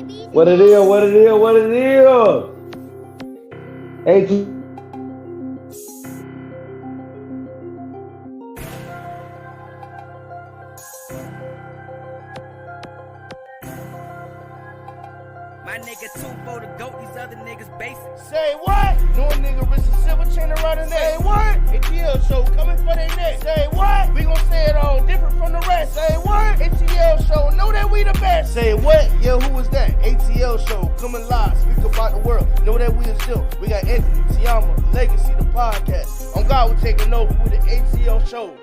What it is, what it is, what it is. A.T.L. My nigga Tubo the goat, these other niggas basic. Say what? No nigga with a silver chain around the neck. Say what? A.T.L show coming for their neck. Say what? We gon' say it all different from the rest. Say what? A.T.L show, know that we the best. Say what? Yeah, who was that? A.T.L show coming live, speak about the world. Know that we is still. We got Anthony, TeAma, Legacy, the podcast. On God, we're taking over with the A.T.L show.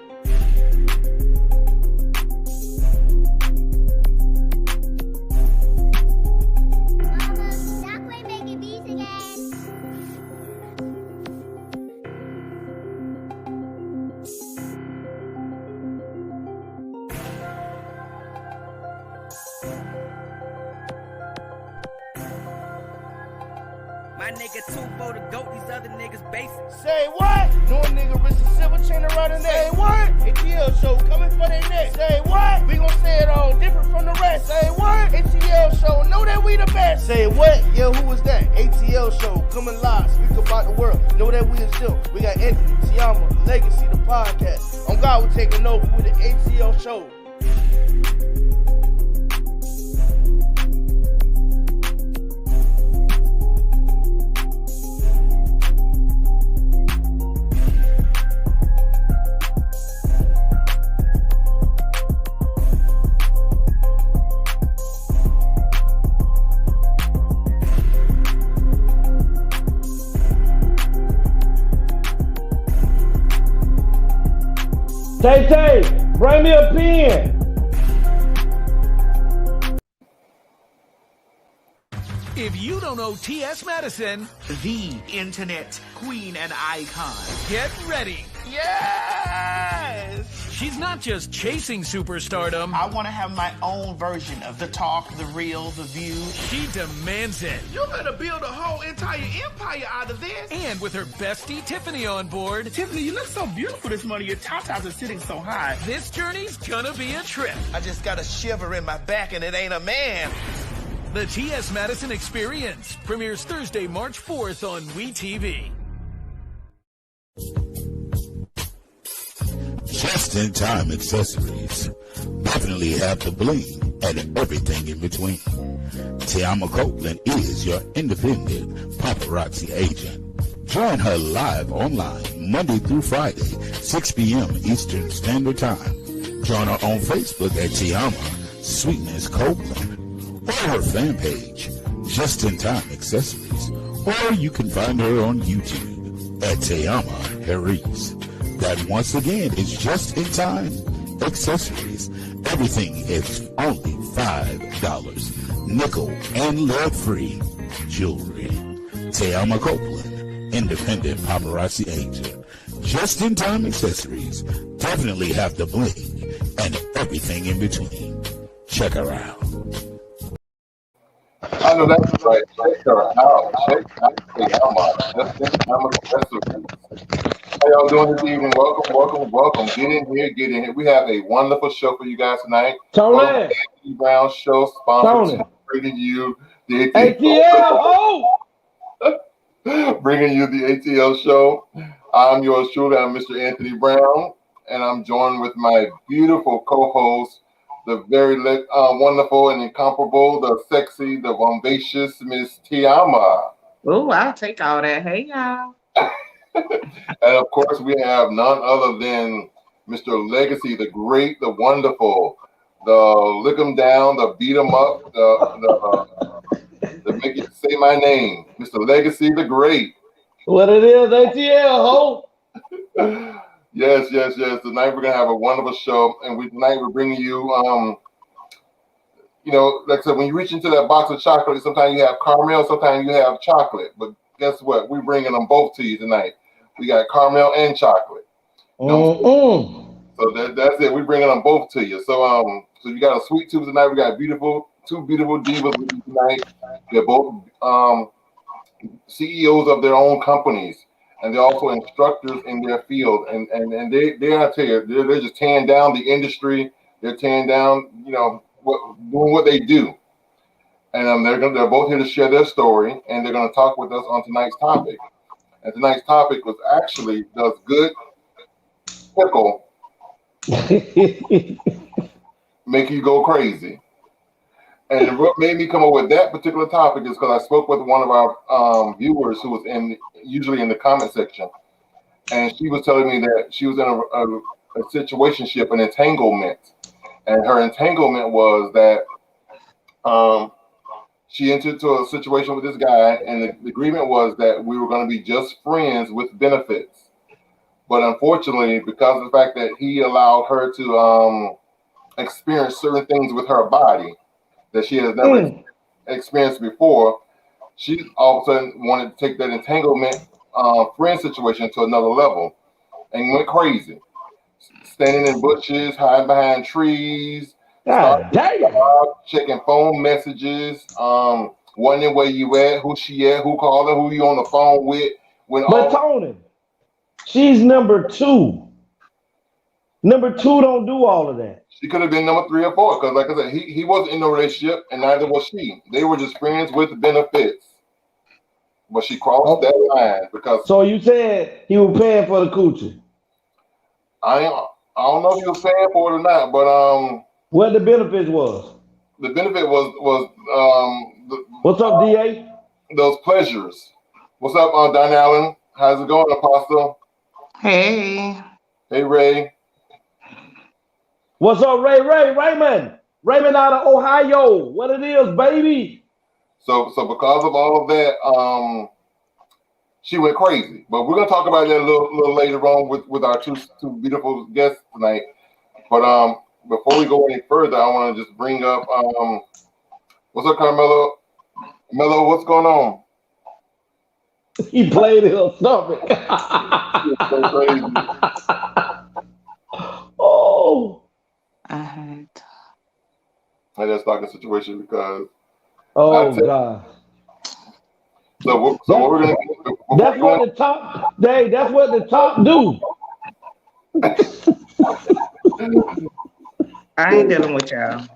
My nigga Tubo the goat, these other niggas basic. Say what? No nigga with a silver chain around the neck. Say what? A.T.L show coming for their neck. Say what? We gon' say it all different from the rest. Say what? A.T.L show, know that we the best. Say what? Yeah, who was that? A.T.L show coming live, speak about the world. Know that we is still. We got Anthony, TeAma, Legacy, the podcast. On God, we're taking over with the A.T.L show. Tay, bring me a pen. If you don't know T.S. Madison, the internet queen and icon. get ready. Yes! She's not just chasing superstardom. I want to have my own version of the talk, the real, the view. She demands it. You're going to build a whole entire empire out of this. And with her bestie Tiffany on board, Tiffany, you look so beautiful this morning. Your tatas are sitting so high. this journey's gonna be a trip. I just got a shiver in my back and it ain't a man. The T.S. Madison Experience premieres Thursday, March 4th on WeTV. Just-in-time accessories definitely have the bling and everything in between. TeAma Copeland is your independent paparazzi agent. Join her live online Monday through Friday, 6 p.m. Eastern Standard Time. Join her on Facebook at TeAma Sweetness Copeland or her fan page, Just-in-Time Accessories, or you can find her on YouTube at Teama Herice. That once again is Just-in-Time Accessories. Everything is only $5. Nickel and lead-free jewelry. TeAma Copeland, independent paparazzi agent. Just-in-Time Accessories definitely have the bling and everything in between. Check her out. I know that's right. Check her out. Check out TeAma. Just-in-Time Accessories. How y'all doing this evening? Welcome. Get in here. We have a wonderful show for you guys tonight. Tony. The Brown Show, sponsored bringing you the A.T.L. bringing you the A.T.L show. I'm yours truly. I'm Mr. Anthony Brown, and I'm joined with my beautiful co-host, the very wonderful and incomparable, the sexy, the bombacious Miss TeAma. Oh, I'll take all that. Hey, y'all. And of course, we have none other than Mr. Legacy, the great, the wonderful, the lick 'em down, the beat 'em up, the make it say my name, Mr. Legacy, the great. What it is, A.T.L. ho? Yes. Tonight we're gonna have a wonderful show, and tonight we're bringing you, like I said, when you reach into that box of chocolate, sometimes you have caramel, sometimes you have chocolate. But guess what? We're bringing them both to you tonight. We got caramel and chocolate. So that's it. We're bringing them both to you. So you got a sweet tooth tonight. We got two beautiful divas with you tonight. They're both CEOs of their own companies, and they're also instructors in their field. And I tell you, they're just tearing down the industry. They're tearing doing what they do. And they're both here to share their story, and they're gonna talk with us on tonight's topic. And tonight's topic was actually, does good pickle make you go crazy? And what made me come up with that particular topic is because I spoke with one of our viewers who was usually in the comment section, and she was telling me that she was in a situationship, an entanglement, and her entanglement was that she entered into a situation with this guy, and the agreement was that we were going to be just friends with benefits. But unfortunately, because of the fact that he allowed her to experience certain things with her body that she has never experienced before, she all of a sudden wanted to take that entanglement friend situation to another level and went crazy. Standing in bushes, hiding behind trees, checking phone messages, wondering where you at, who she at, who called her, who you on the phone with. But Tony, she's number 2. Number 2 don't do all of that. She could have been number 3 or 4, because like I said, he wasn't in a relationship, and neither was she. They were just friends with benefits. But she crossed that line because. So you said he was paying for the coochie. I don't know if he was paying for it or not, but what the benefits was? The benefit was what's up, DA? Those pleasures. What's up, Don Allen? How's it going, Apostle? Hey. Hey, Ray. What's up, Raymond? Raymond out of Ohio. What it is, baby? So because of all of that, she went crazy. But we're gonna talk about that a little later on with our two beautiful guests tonight. But before we go any further, I want to just bring up what's up, Carmelo? Mello, what's going on? He played it or something. Oh. I heard. I just talking situation because. Oh God. So what we're gonna. That's what the top. That's what the top do. I ain't dealing with y'all.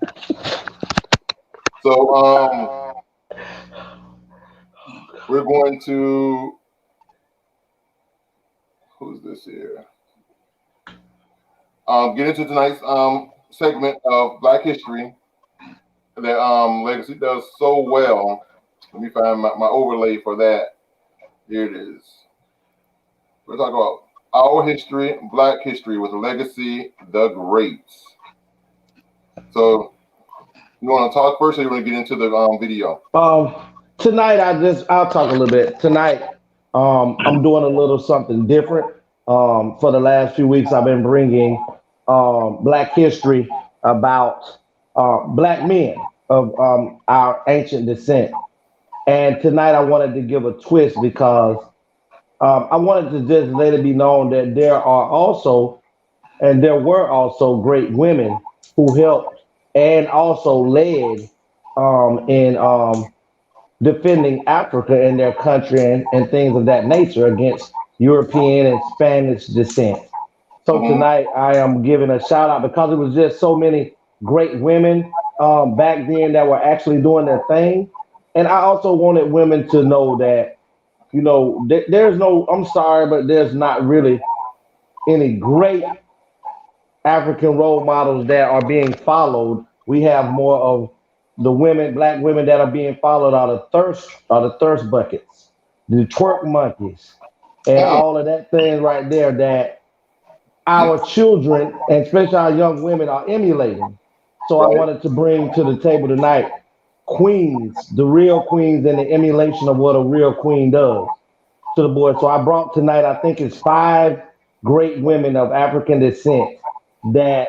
So we're going to. Who's this here? Get into tonight's segment of Black History that Legacy does so well. Let me find my overlay for that. Here it is. We're talking about our history, Black history with Legacy the Great. So you want to talk first, or you want to get into the video? Tonight I'll talk a little bit. Tonight I'm doing a little something different. For the last few weeks I've been bringing Black history about Black men of our ancient descent. And tonight I wanted to give a twist because I wanted to just let it be known that there are also, and there were also great women who helped and also led in defending Africa and their country and things of that nature against European and Spanish descent. So tonight I am giving a shout out because it was just so many great women back then that were actually doing their thing. And I also wanted women to know that, you know, there's no, I'm sorry, but there's not really any great African role models that are being followed. We have more of the women, Black women that are being followed are the thirst buckets, the twerk monkeys, and all of that thing right there that our children, and especially our young women, are emulating. So I wanted to bring to the table tonight queens, the real queens, and the emulation of what a real queen does to the board. So I brought tonight, I think it's 5 great women of African descent that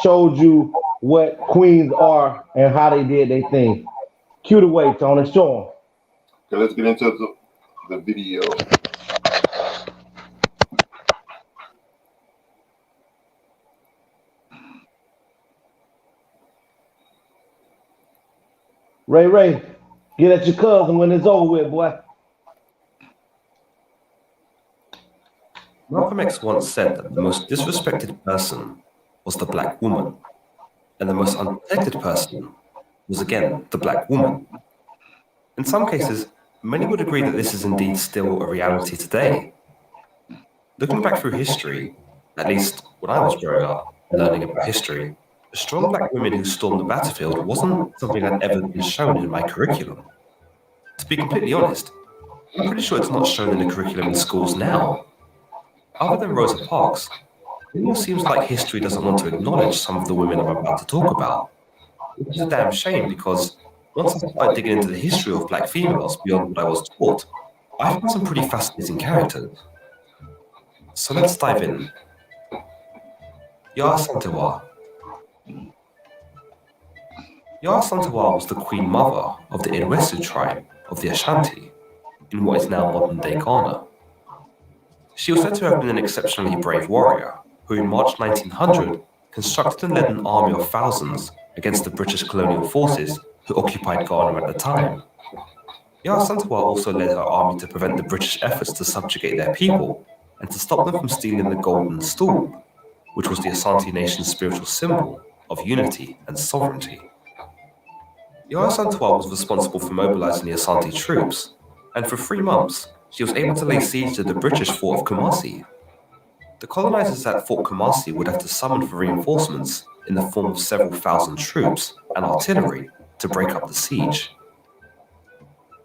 showed you what queens are and how they did their thing. Cue the way, Tony. Show them. Okay, let's get into the video. Ray, get at your cousin when it's over with, boy. Malcolm X once said that the most disrespected person was the Black woman. and the most unprotected person was again the black woman. In some cases, many would agree that this is indeed still a reality today. Looking back through history, at least when I was growing up and learning about history, strong black women who stormed the battlefield wasn't something I'd ever been shown in my curriculum. To be completely honest, I'm pretty sure it's not shown in the curriculum in schools now. Other than Rosa Parks, it almost seems like history doesn't want to acknowledge some of the women I'm about to talk about. Which is a damn shame because once I started digging into the history of black females beyond what I was taught, I found some pretty fascinating characters. So let's dive in. Yaa Asantewaa. Yaa Asantewaa was the queen mother of the Inwesu tribe of the Ashanti in what is now modern-day Ghana. She was said to have been an exceptionally brave warrior who in March 1900 constructed and led an army of thousands against the British colonial forces who occupied Ghana at the time. Yaa Asantewaa also led her army to prevent the British efforts to subjugate their people and to stop them from stealing the golden stool, which was the Asante nation's spiritual symbol of unity and sovereignty. Yaa Asantewaa was responsible for mobilizing the Asante troops, and for 3 months, she was able to lay siege to the British fort of Kumasi. The colonizers at Fort Kumasi would have to summon for reinforcements in the form of several thousand troops and artillery to break up the siege.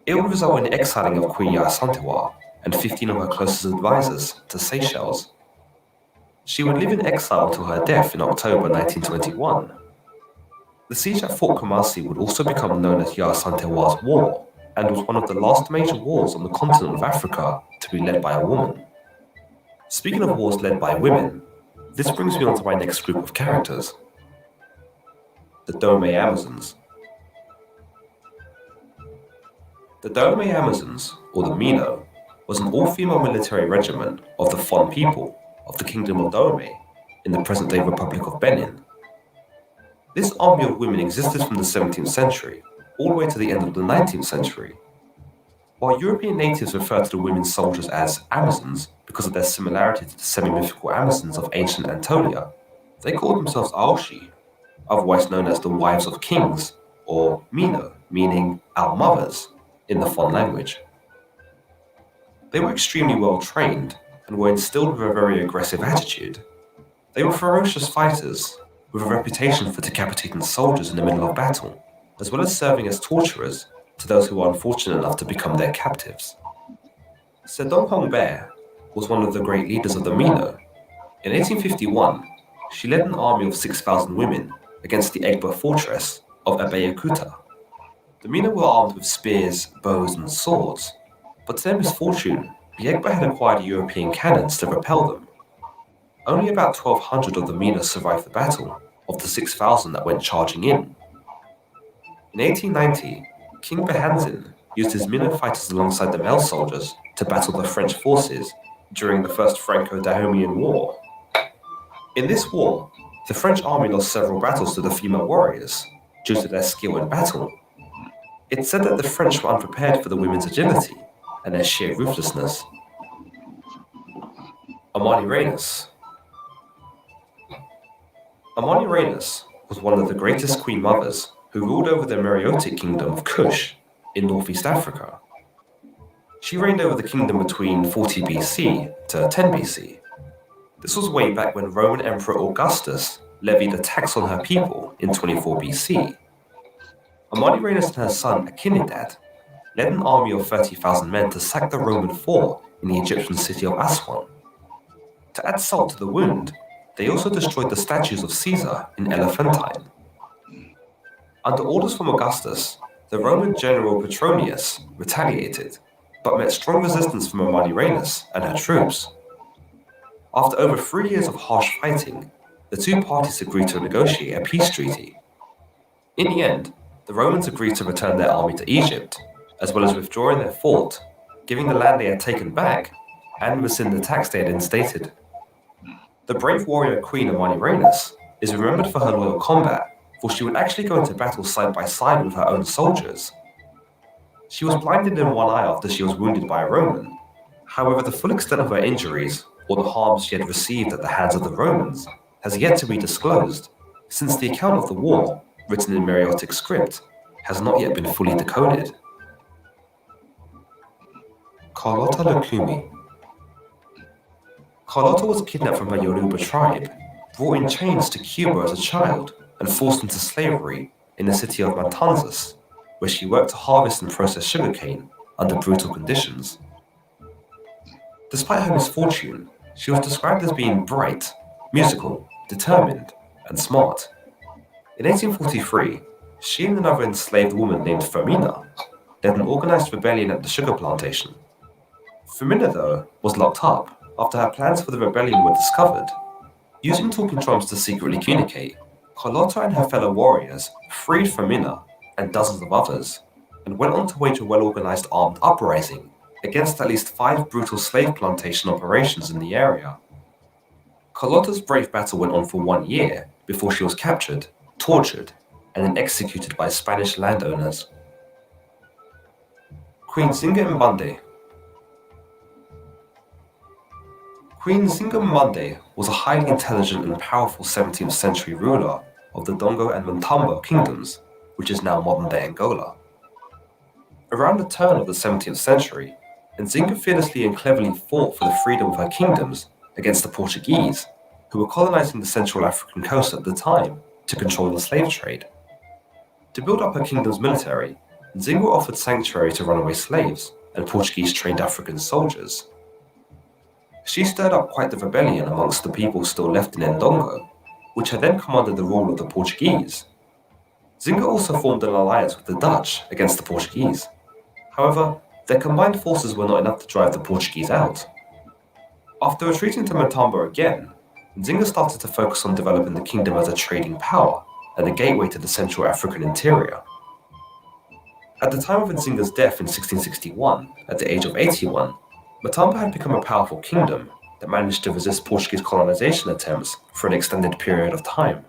It would result in the exiling of Queen Yaa Asantewaa and 15 of her closest advisors to Seychelles. She would live in exile until her death in October 1921. The siege at Fort Kumasi would also become known as Yaa Asantewaa's War, and was one of the last major wars on the continent of Africa to be led by a woman. Speaking of wars led by women, this brings me on to my next group of characters, the Dome Amazons. The Dome Amazons, or the Mino, was an all-female military regiment of the Fon people of the Kingdom of Dome in the present-day Republic of Benin. This army of women existed from the 17th century all the way to the end of the 19th century. While European natives refer to the women soldiers as Amazons because of their similarity to the semi-mythical Amazons of ancient Anatolia, they called themselves Aoshi, otherwise known as the wives of kings, or Mino, meaning our mothers, in the Fon language. They were extremely well trained and were instilled with a very aggressive attitude. They were ferocious fighters with a reputation for decapitating soldiers in the middle of battle, as well as serving as torturers to those who were unfortunate enough to become their captives. Sedong Bear was one of the great leaders of the Mino. In 1851, she led an army of 6,000 women against the Egba fortress of Abeokuta. The Mino were armed with spears, bows, and swords, but to their misfortune, the Egba had acquired European cannons to repel them. Only about 1,200 of the Mino survived the battle, of the 6,000 that went charging in. In 1890, King Behanzin used his Mino fighters alongside the male soldiers to battle the French forces during the First Franco-Dahomean War. In this war, the French army lost several battles to the female warriors due to their skill in battle. It's said that the French were unprepared for the women's agility and their sheer ruthlessness. Amani Reynus. Amani Reynus was one of the greatest queen mothers who ruled over the Meroitic kingdom of Kush in northeast Africa. She reigned over the kingdom between 40 BC to 10 BC. This was way back when Roman Emperor Augustus levied a tax on her people in 24 BC. Amani Reynus and her son Akinidad led an army of 30,000 men to sack the Roman fort in the Egyptian city of Aswan. To add salt to the wound, they also destroyed the statues of Caesar in Elephantine. Under orders from Augustus, the Roman general Petronius retaliated, but met strong resistance from Amani Reynus and her troops. After over 3 years of harsh fighting, the two parties agreed to negotiate a peace treaty. In the end, the Romans agreed to return their army to Egypt, as well as withdrawing their fort, giving the land they had taken back, and rescind the tax they had instated. The brave warrior Queen Amani Reynus is remembered for her loyal combat, for she would actually go into battle side by side with her own soldiers. She was blinded in one eye after she was wounded by a Roman. However, the full extent of her injuries, or the harms she had received at the hands of the Romans, has yet to be disclosed, since the account of the war, written in Meroitic script, has not yet been fully decoded. Carlotta Lukumi. Carlotta was kidnapped from her Yoruba tribe, brought in chains to Cuba as a child, and forced into slavery in the city of Matanzas, where she worked to harvest and process sugarcane under brutal conditions. Despite her misfortune, she was described as being bright, musical, determined, and smart. In 1843, she and another enslaved woman named Vonyah led an organized rebellion at the sugar plantation. Vonyah, though, was locked up after her plans for the rebellion were discovered. Using talking drums to secretly communicate, Carlotta and her fellow warriors freed Vonyah and dozens of others, and went on to wage a well-organized armed uprising against at least 5 brutal slave plantation operations in the area. Carlotta's brave battle went on for 1 year before she was captured, tortured, and then executed by Spanish landowners. Queen Zinga Mbande. Queen Zinga Mbande was a highly intelligent and powerful 17th century ruler of the Dongo and Montambo kingdoms, which is now modern-day Angola. Around the turn of the 17th century, Nzinga fearlessly and cleverly fought for the freedom of her kingdoms against the Portuguese, who were colonizing the Central African coast at the time to control the slave trade. To build up her kingdom's military, Nzinga offered sanctuary to runaway slaves and Portuguese-trained African soldiers. She stirred up quite the rebellion amongst the people still left in Ndongo, which had then come under the rule of the Portuguese. Nzinga also formed an alliance with the Dutch against the Portuguese. However, their combined forces were not enough to drive the Portuguese out. After retreating to Montambo again, Nzinga started to focus on developing the kingdom as a trading power and a gateway to the Central African interior. At the time of Nzinga's death in 1661, at the age of 81, Matambo had become a powerful kingdom that managed to resist Portuguese colonization attempts for an extended period of time.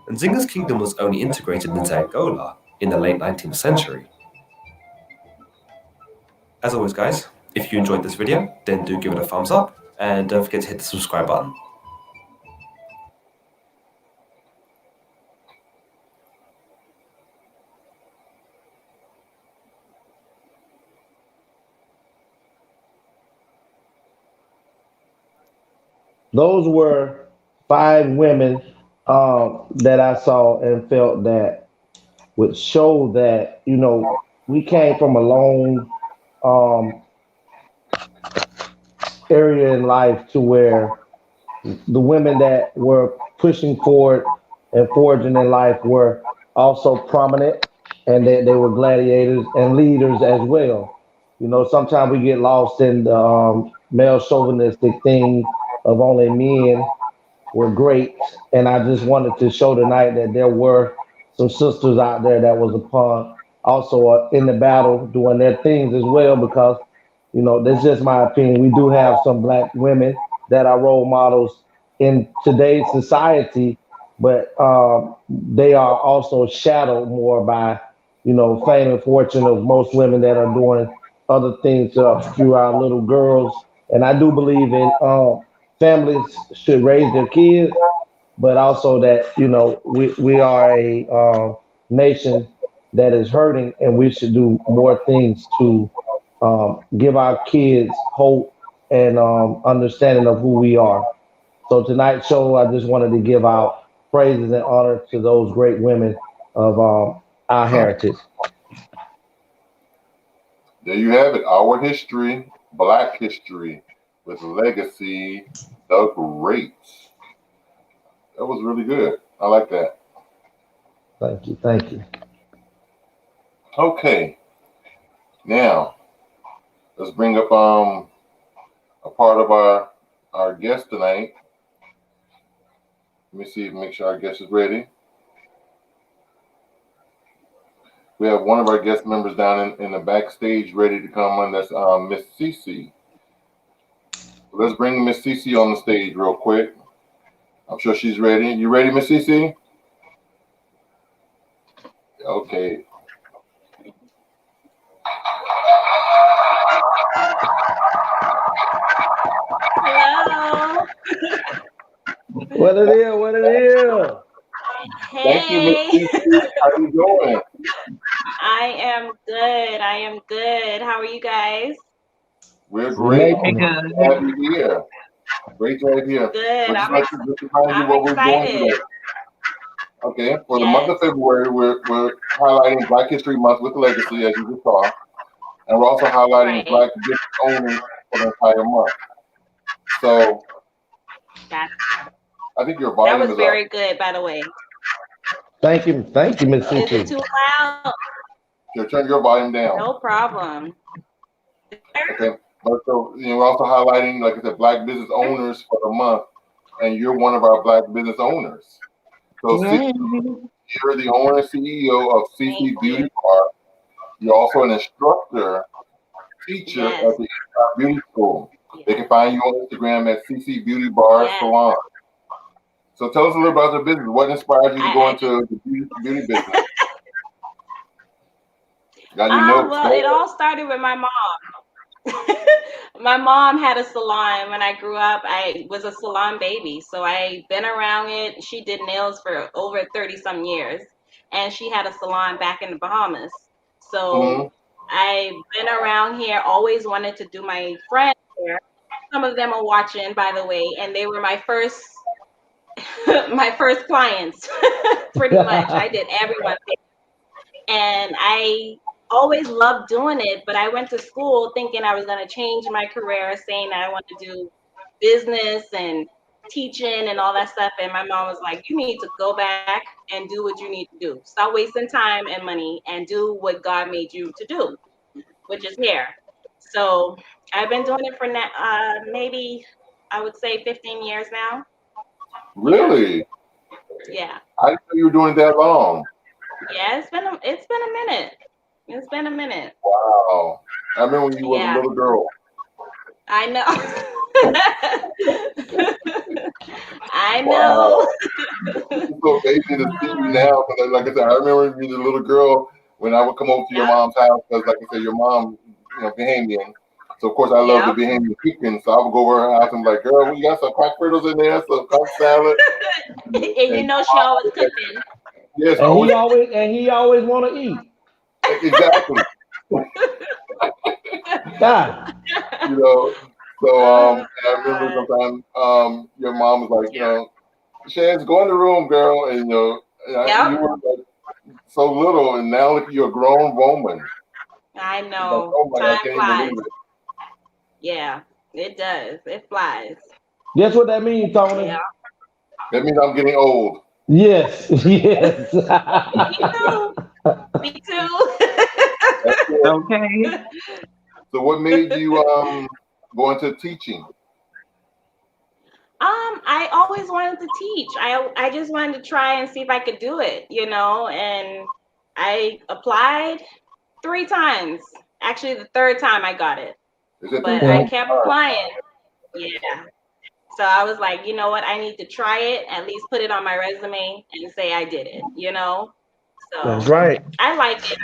Nzinga's kingdom was only integrated into Angola in the late 19th century. As always, guys, if you enjoyed this video, then do give it a thumbs up and don't forget to hit the subscribe button. Those were 5 women that I saw and felt that would show that, you know, we came from a long area in life to where the women that were pushing forward and forging in life were also prominent, and they were gladiators and leaders as well. You know, sometimes we get lost in the male chauvinistic thing of only men were great, and I just wanted to show tonight that there were some sisters out there that was upon also in the battle doing their things as well, because you know, that's just my opinion. We do have some black women that are role models in today's society, but they are also shadowed more by, you know, fame and fortune of most women that are doing other things to obscure our little girls. And I do believe in families should raise their kids, but also that, you know, we are a nation that is hurting, and we should do more things to give our kids hope and understanding of who we are. So tonight's show, I just wanted to give out praises and honor to those great women of our heritage. There you have it. Our history, Black history, with Legacy the Greats. That was really good. I like that. Thank you. Thank you. Okay. Now, let's bring up a part of our guest tonight. Let me see, make sure our guest is ready. We have one of our guest members down in the backstage ready to come on. That's Miss Cici. Let's bring Miss Cici on the stage real quick. I'm sure she's ready. You ready, Miss Cici? Okay. Hello. What it is? What it is? Thank you, Miss Hey, Cici. How you doing? I am good. I am good. How are you guys? We're We great. Hey, making it. good. Glad to have you here. Great to have you here. Good. We'd just like to just remind you I'm what we're doing excited. today. Okay, for the month Yes. of February, we're highlighting Black History Month with Legacy, as you just saw, and we're also highlighting Right. Black business owners for the entire month. So That I think your that volume was is up. very good, by the way. Thank you, Miss Is it CC. too loud? So turn your volume down. No problem. Okay, but so we're also highlighting, like I said, Black business owners for the month, and you're one of our Black business owners. So Yay. you're the owner and CEO of Thank CC you. Beauty Bar. You're also an instructor, teacher Yes. at the Beauty School. They can find you on Instagram at CC Beauty Bar Yes. Salon. So tell us a little about the business. What inspired you to go I into the beauty business? Got any notes? well, it all started with my mom. My mom had a salon when I grew up. I was a salon baby, so I've been around it. She did nails for over 30 some years, and she had a salon back in the Bahamas. So I've been around here, always wanted to do my friends here. Some of them are watching, by the way, and they were my first my first clients. Pretty much. I did everyone, and I always loved doing it, but I went to school thinking I was going to change my career, saying that I want to do business and teaching and all that stuff. And my mom was like, you need to go back and do what you need to do. Stop wasting time and money and do what God made you to do, which is hair. So I've been doing it for maybe, I would say 15 years now. Really? Yeah. I didn't know you were doing it that long. Yeah, it's been a minute. It's been a minute. Wow. I remember when you were a little girl. I know. I know. It's so amazing to see you now. Because like I said, I remember being a little girl when I would come over to your mom's house. Because like I said, your mom, Bahamian. So of course I love the Bahamian cooking. So I would go over her house and be like, girl, we got some cock fritters in there, some cock salad. And you know she always cooking. Yes, and he always want to eat. Exactly. God. So I remember sometimes your mom was like, Shaz, go in the room, girl, and you were like so little, and now look, you're a grown woman. I know. Like, oh my God, I Time can't flies. believe it. Yeah, it does. It flies. Guess what that means, Tony? Yeah. That means I'm getting old. Yes, yes. Me too. Okay. So what made you go into teaching? I always wanted to teach. I just wanted to try and see if I could do it, and I applied 3 times. Actually, the 3rd time I got it. But I kept applying. Yeah. So I was like, you know what? I need to try it, at least put it on my resume and say I did it, So That's right. I like it.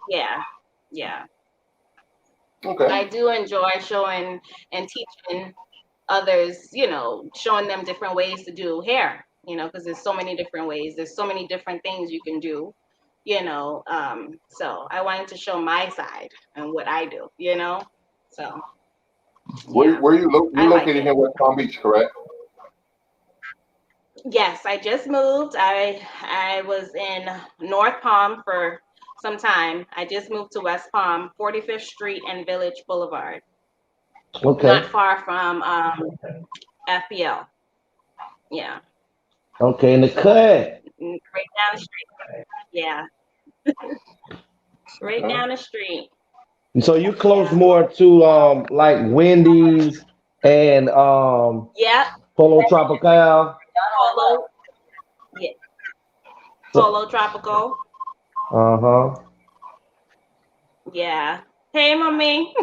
Yeah. Okay. I do enjoy showing and teaching others, showing them different ways to do hair, because there's so many different ways. There's so many different things you can do, So I wanted to show my side and what I do, So. Where you located here in West Palm Beach, correct? Yes, I just moved. I was in North Palm for some time. I just moved to West Palm, 45th Street and Village Boulevard. Okay. Not far from FPL. Yeah. Okay, in the cut. Right down the street. Yeah. Right down the street. So you close more to like Wendy's and Yep. Polo Tropical. Polo. Yeah. Polo Tropical. Uh-huh. Yeah. Hey, mommy.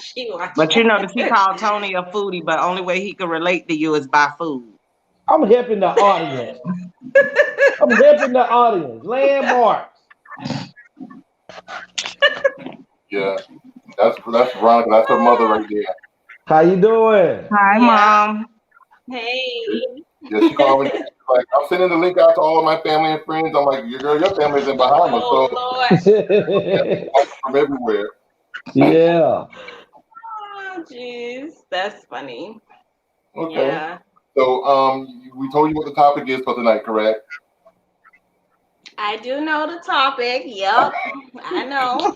She watched. But that he called Tony a foodie, but only way he could relate to you is by food. I'm helping the audience. Landmarks. Yeah. That's Veronica. That's her mother right there. How you doing? Hi, Mom. Hey. Yeah, she called me Like I'm sending the link out to all of my family and friends. I'm like, your family's in Bahamas, Oh, so Lord. from everywhere. Yeah. Oh, jeez. That's funny. Okay. Yeah. So we told you what the topic is for tonight, correct? I do know the topic. Yep. I know.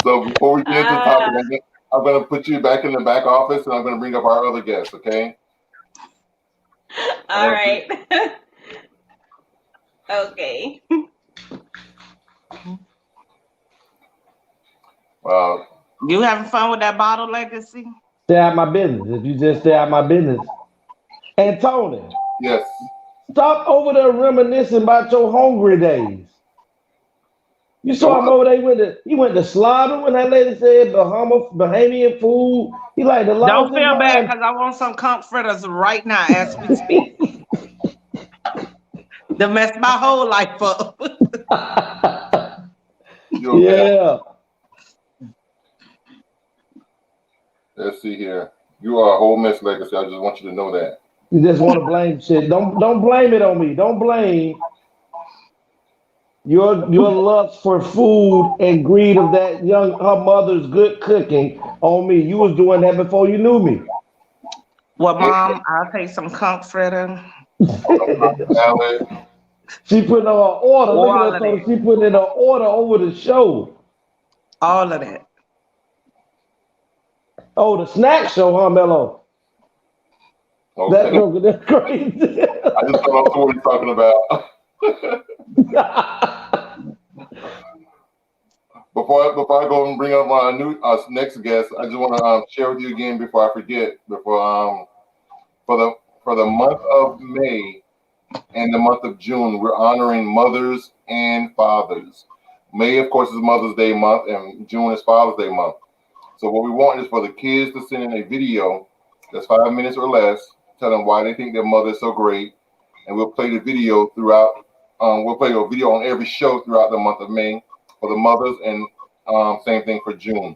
So before we get into the topic, I'm gonna put you back in the back office, and I'm gonna bring up our other guests. Okay. All right. Okay. Wow. You having fun with that bottle, Legacy? Stay out my business. If you just stay out my business. And Tony. Yes. Stop over there reminiscing about your hungry days. You saw him over there. He went to slaughter when that lady said Bahamian food. He like the Don't lost his feel bad mind. because I want some comforters right now as we speak. To mess my whole life up. Yeah. Let's see here. You are a whole mess, Legacy. I just want you to know that. You just want to blame shit. Don't blame it on me. Don't blame your lust for food and greed of that her mother's good cooking on me. You was doing that before you knew me. Well, Mom, I'll take some comforter. She put in her order. Look at her phone. She put in her order over the show. All of that. Oh, the snack show, huh, Mello? Okay. That's crazy. I just don't know what he's talking about. Before I go and bring up my next guest, I just want to share with you again before I forget. For the month of May and the month of June, we're honoring mothers and fathers. May, of course, is Mother's Day month, and June is Father's Day month. So what we want is for the kids to send in a video that's 5 minutes or less, tell them why they think their mother is so great, and we'll play the video throughout. We'll play a video on every show throughout the month of May for the mothers, and same thing for June.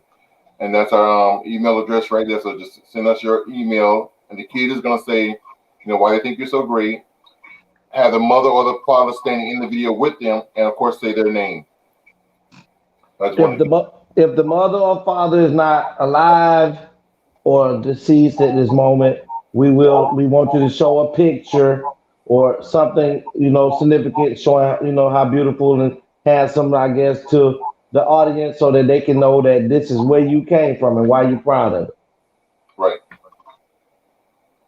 And that's our email address right there. So just send us your email, and the kid is gonna say, why they think you're so great. Have the mother or the father standing in the video with them, and of course say their name. If the mother or father is not alive or deceased at this moment, we want you to show a picture or something, significant, showing how beautiful and handsome, I guess, to the audience, so that they can know that this is where you came from and why you're proud of it. Right.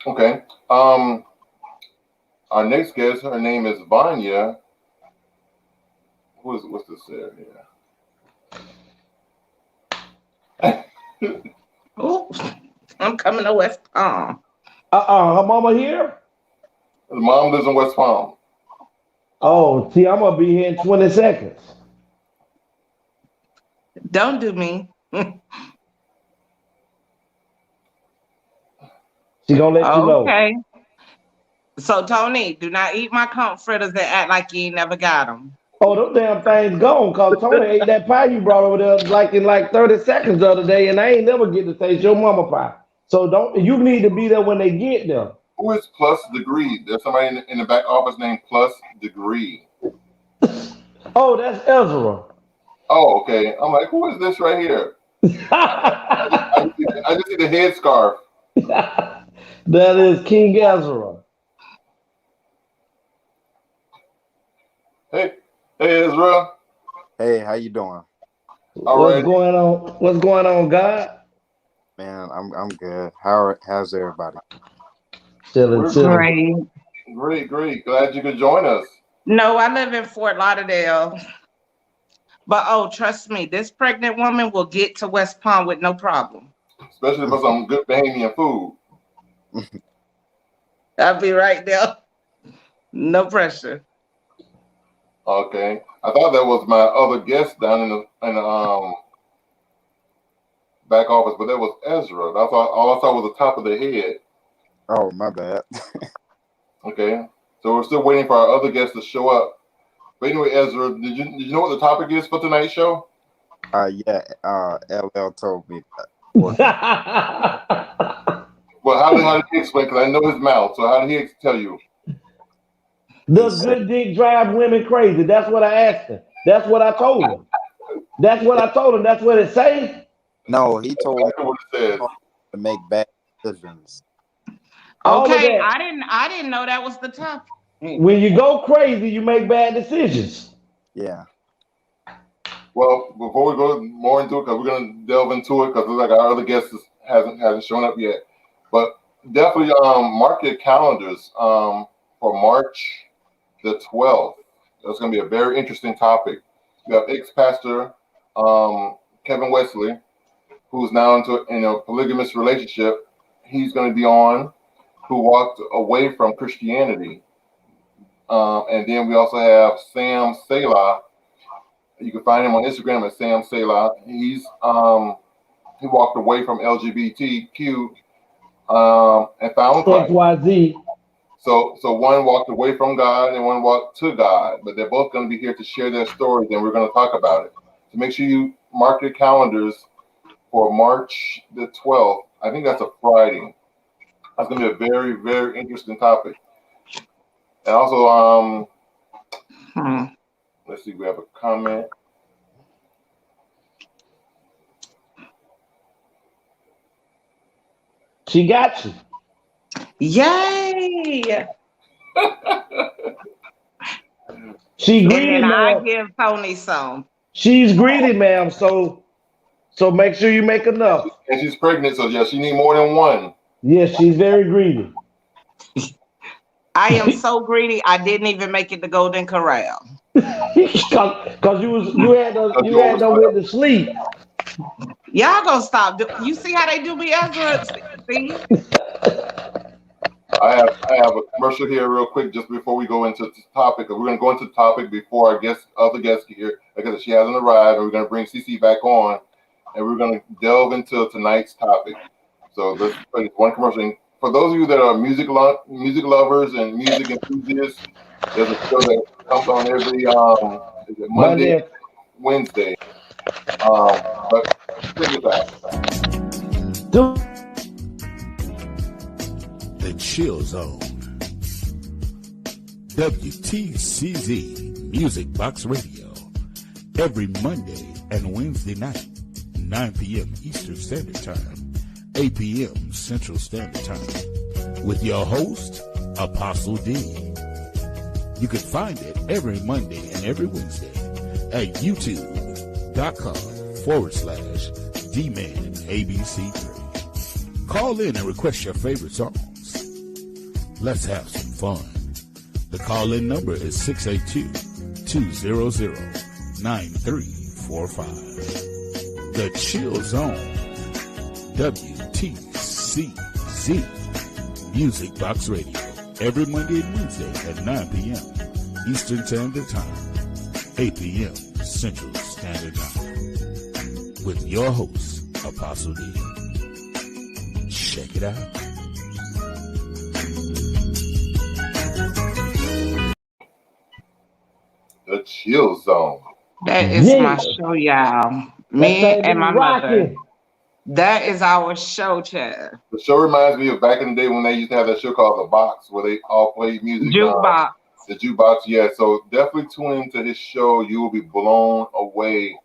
Okay. Our next guest, her name is Vonyah. What's this there? Yeah. Oh, I'm coming to West Palm. Her mama here? His mom lives in West Palm. Oh, see, I'm gonna be here in 20 seconds. Don't do me. She gonna let you know. Okay. So, Tony, do not eat my comforters and act like you ain't never got them. Oh, them damn things gone, because Tony ate that pie you brought over there in 30 seconds the other day, and I ain't never get to taste your mama pie. So you need to be there when they get there. Who is Plus Degree? There's somebody in the back office named Plus Degree. Oh, that's Ezra. Oh, okay. I'm like, who is this right here? I just see the headscarf. That is King Ezra. Hey, Ezra. Hey, how you doing? What's going on? What's going on, God? Man, I'm good. How's everybody? Chilling. Great. Glad you could join us. No, I live in Fort Lauderdale. But trust me, this pregnant woman will get to West Palm with no problem. Especially for some good Bahamian food. I'll be right there. No pressure. Okay. I thought that was my other guest down in the back office, but that was Ezra. All I saw was the top of the head. Oh, my bad. Okay. So we're still waiting for our other guests to show up. But anyway, Ezra, did you know what the topic is for tonight's show? Yeah, LL told me that. Well, how did he explain? Because I know his mouth. So how did he tell you? Does good dick drive women crazy? That's what I asked him. That's what I told him. That's what I told him. That's what it say. No, he told me What it said. to make bad decisions. All of Okay, that. I didn't know that was the topic. When you go crazy, you make bad decisions. Yeah. Well, before we go more into it, because we're going to delve into it, because like our other guest hasn't shown up yet, but definitely mark your calendars for March the 12th. That's going to be a very interesting topic. We have ex-pastor Kevin Wesley, who's now into a polygamous relationship. He's going to be on, who walked away from Christianity. And then we also have Sam Selah. You can find him on Instagram at Sam Selah. He walked away from LGBTQ and found Christ. XYZ. So one walked away from God and one walked to God, but they're both going to be here to share their stories, and we're going to talk about it. So make sure you mark your calendars for March the 12th. I think that's a Friday. That's going to be a very, very interesting topic. And also, let's see, we have a comment. She got you. Yay! She greedy, and then I ma'am. give Tony some. She's greedy, ma'am. So make sure you make enough. And she's pregnant, so yeah, she need more than one. Yes, she's very greedy. I am so greedy. I didn't even make it to Golden Corral. Cause you had them with the sleep. Y'all gonna stop. You see how they do me, Ezra? See? I have a commercial here real quick just before we go into the topic. We're going to go into the topic before our other guests get here because she hasn't arrived, and we're going to bring Cici back on, and we're going to delve into tonight's topic. So let's play one commercial. For those of you that are music lovers and music enthusiasts, there's a show that comes on every Monday, Wednesday. But check it out. The Chill Zone. WTCZ Music Box Radio. Every Monday and Wednesday night, 9 p.m. Eastern Standard Time, 8 p.m. Central Standard Time. With your host, Apostle D. You can find it every Monday and every Wednesday at youtube.com/DmanABC3. Call in and request your favorite songs. Let's have some fun. The call-in number is 682-200-9345. The Chill Zone. WTCZ. Music Box Radio. Every Monday and Wednesday at 9 p.m. Eastern Standard Time. 8 p.m. Central Standard Time. With your host, Apostle D. Check it out. The Chill Zone. That is my show, y'all. Me and my mother. That is our show, Chad. The show reminds me of back in the day when they used to have that show called The Box, where they all played music. Jukebox. The Jukebox, yeah. So definitely tune into his show. You will be blown away.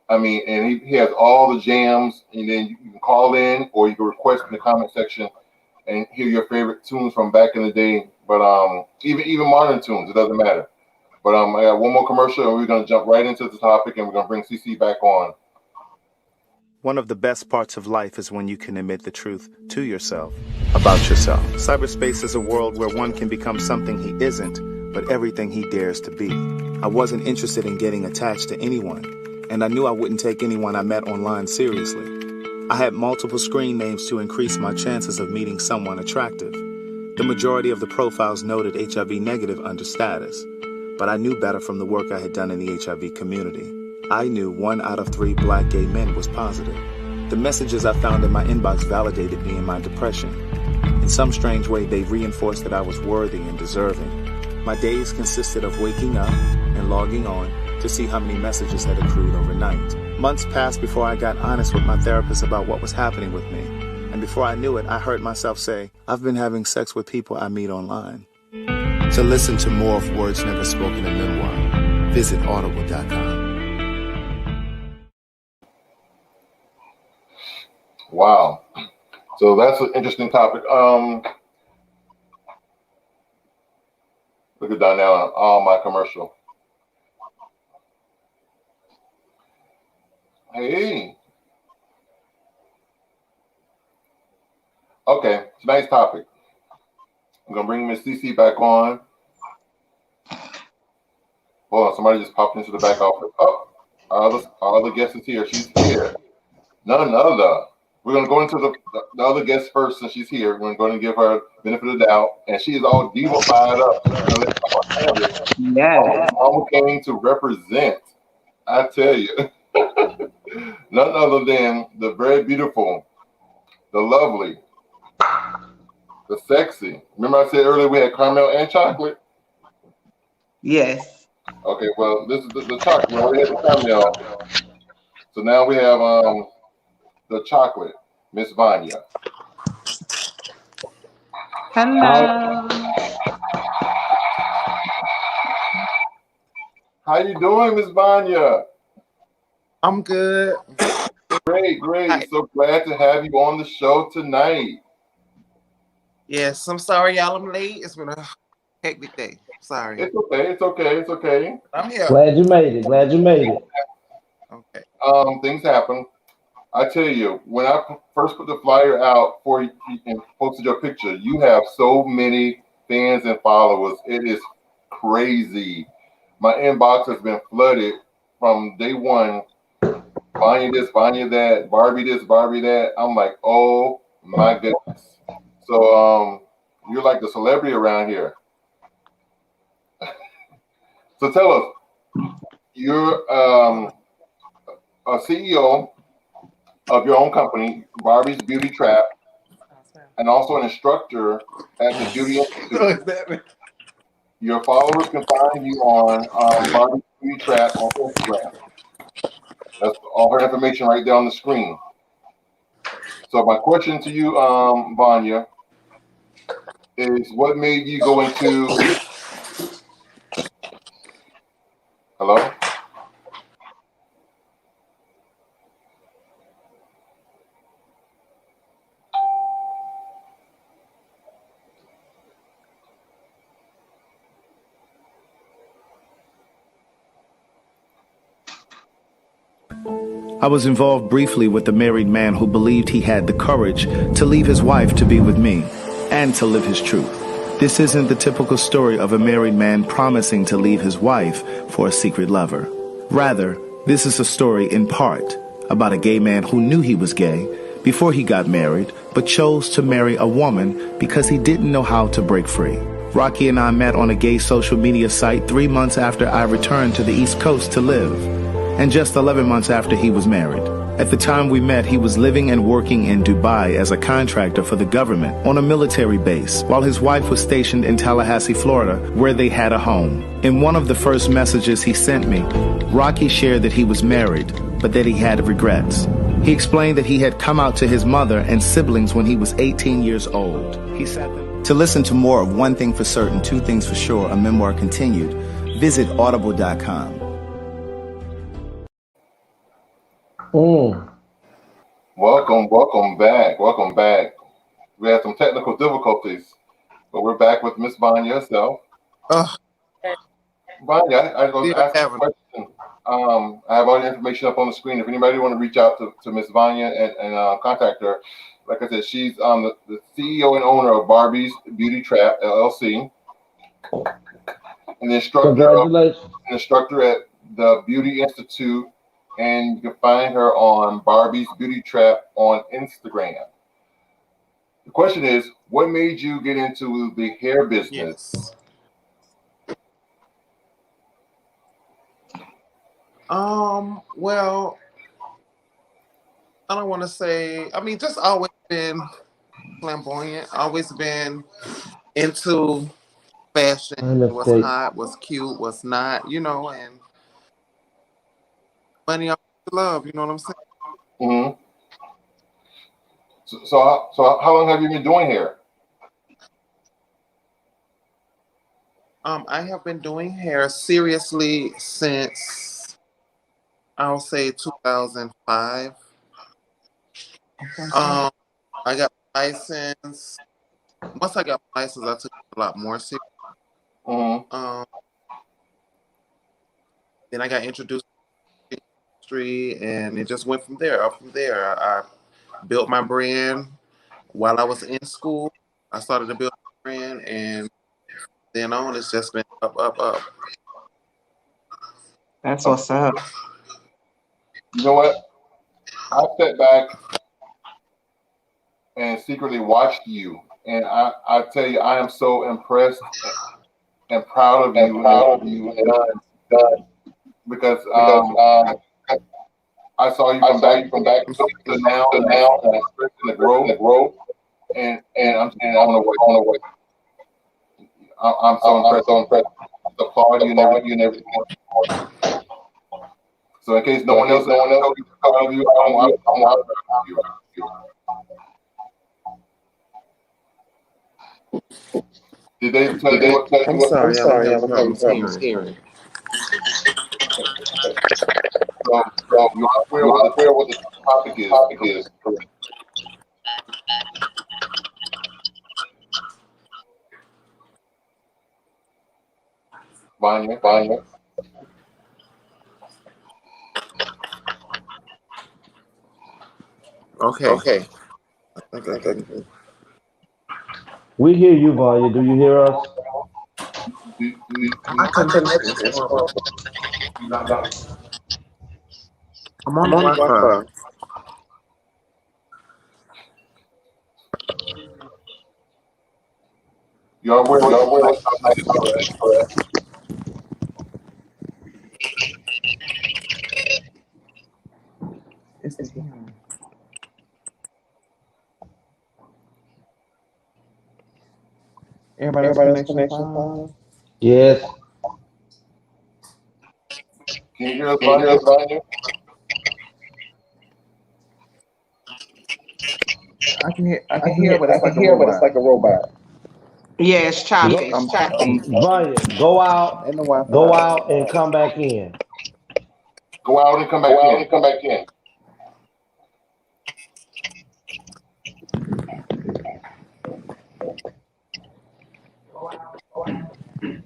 I mean, and he has all the jams, and then you can call in or you can request in the comment section and hear your favorite tunes from back in the day. But even modern tunes, it doesn't matter. But I got one more commercial, and we're going to jump right into the topic, and we're going to bring Cici back on. One of the best parts of life is when you can admit the truth to yourself about yourself. Cyberspace is a world where one can become something he isn't, but everything he dares to be. I wasn't interested in getting attached to anyone, and I knew I wouldn't take anyone I met online seriously. I had multiple screen names to increase my chances of meeting someone attractive. The majority of the profiles noted HIV negative under status, but I knew better from the work I had done in the HIV community. I knew 1 out of 3 black gay men was positive. The messages I found in my inbox validated me in my depression. In some strange way, they reinforced that I was worthy and deserving. My days consisted of waking up and logging on to see how many messages had accrued overnight. Months passed before I got honest with my therapist about what was happening with me. And before I knew it, I heard myself say, I've been having sex with people I meet online. To listen to more of Words Never Spoken in Memoir, visit audible.com. Wow. So that's an interesting topic. Look at that now on all my commercial. Hey. Okay, tonight's topic. I'm gonna bring Miss Cici back on. Hold on, somebody just popped into the back office. Oh, our other guest is here. She's here. None other. We're gonna go into the other guest first since she's here. We're going to give her benefit of the doubt, and she is all diva-fired up. Yeah. Mama came to represent. I tell you, none other than the very beautiful, the lovely, the sexy. Remember I said earlier we had caramel and chocolate? Yes. Okay, well, this is the chocolate. We already had the caramel. So now we have the chocolate, Miss Vonyah. Hello. How you doing, Miss Vonyah? I'm good. Great. So glad to have you on the show tonight. Yes, I'm sorry, y'all. I'm late. It's been a hectic day. Sorry. It's okay. I'm here. Glad you made it. Okay. Things happen. I tell you, when I first put the flyer out for you and posted your picture, you have so many fans and followers. It is crazy. My inbox has been flooded from day one. Vonyah this, Vonyah that, Barbie this, Barbie that. I'm like, oh my goodness. So you're like the celebrity around here. So tell us, you're a CEO of your own company, Barbie's Beauty Trap, and also an instructor at the Beauty Institute. Your followers can find you on Barbie's Beauty Trap on Instagram. That's all her information right there on the screen. So my question to you, Vonyah, is what made you go into... Hello? I was involved briefly with a married man who believed he had the courage to leave his wife to be with me and to live his truth. This isn't the typical story of a married man promising to leave his wife for a secret lover. Rather, this is a story in part about a gay man who knew he was gay before he got married, but chose to marry a woman because he didn't know how to break free. Rocky and I met on a gay social media site 3 months after I returned to the East Coast to live, and just 11 months after he was married. At the time we met, he was living and working in Dubai as a contractor for the government on a military base, while his wife was stationed in Tallahassee, Florida, where they had a home. In one of the first messages he sent me, Rocky shared that he was married, but that he had regrets. He explained that he had come out to his mother and siblings when he was 18 years old. He sat them. To listen to more of One Thing for Certain, Two Things for Sure, a memoir continued, visit audible.com. Welcome back. We had some technical difficulties, but we're back with Miss Vonyah herself. Vonyah, I was ask a question. I have all the information up on the screen. If anybody want to reach out to Miss Vonyah and contact her, like I said, she's the CEO and owner of Barbie's Beauty Trap LLC, an instructor at the Beauty Institute. And you can find her on Barbie's Beauty Trap on Instagram. The question is, what made you get into the hair business? Yes. Well, I don't want to say, just always been flamboyant, always been into fashion, what's hot, what's cute, what's not, and money, love, you know what I'm saying? Mm-hmm. So how long have you been doing hair? I have been doing hair seriously since, I'll say, 2005. I got my license. Once I got my license, I took it a lot more serious. Then I got introduced to the industry, and it just went from there. Up from there, I built my brand while I was in school. I started to build my brand, and then on, it's just been up, up, up. That's what's up. You know what? I sat back and secretly watched you, and I tell you, I am so impressed and proud of you, because I saw you from back to now, and the growth, and I'm blown away. I'm so impressed. I applaud you and everything. So in case no one else knows you, I'm proud of you. Did they tell you what? I'm sorry, I'm having problems hearing. So you are aware what the topic is. Vonyah. Okay. We hear you, Vonyah. Do you hear us? My connection is horrible. I'm on Wi-Fi. You're aware what the topic is, correct? It's the hearing. Everybody's connection fine? Yes. Can you hear us, Vonyah? I can hear, but it's like a robot. Yeah, it's choppy. Vonyah, go out and come back in. Go out and come back in.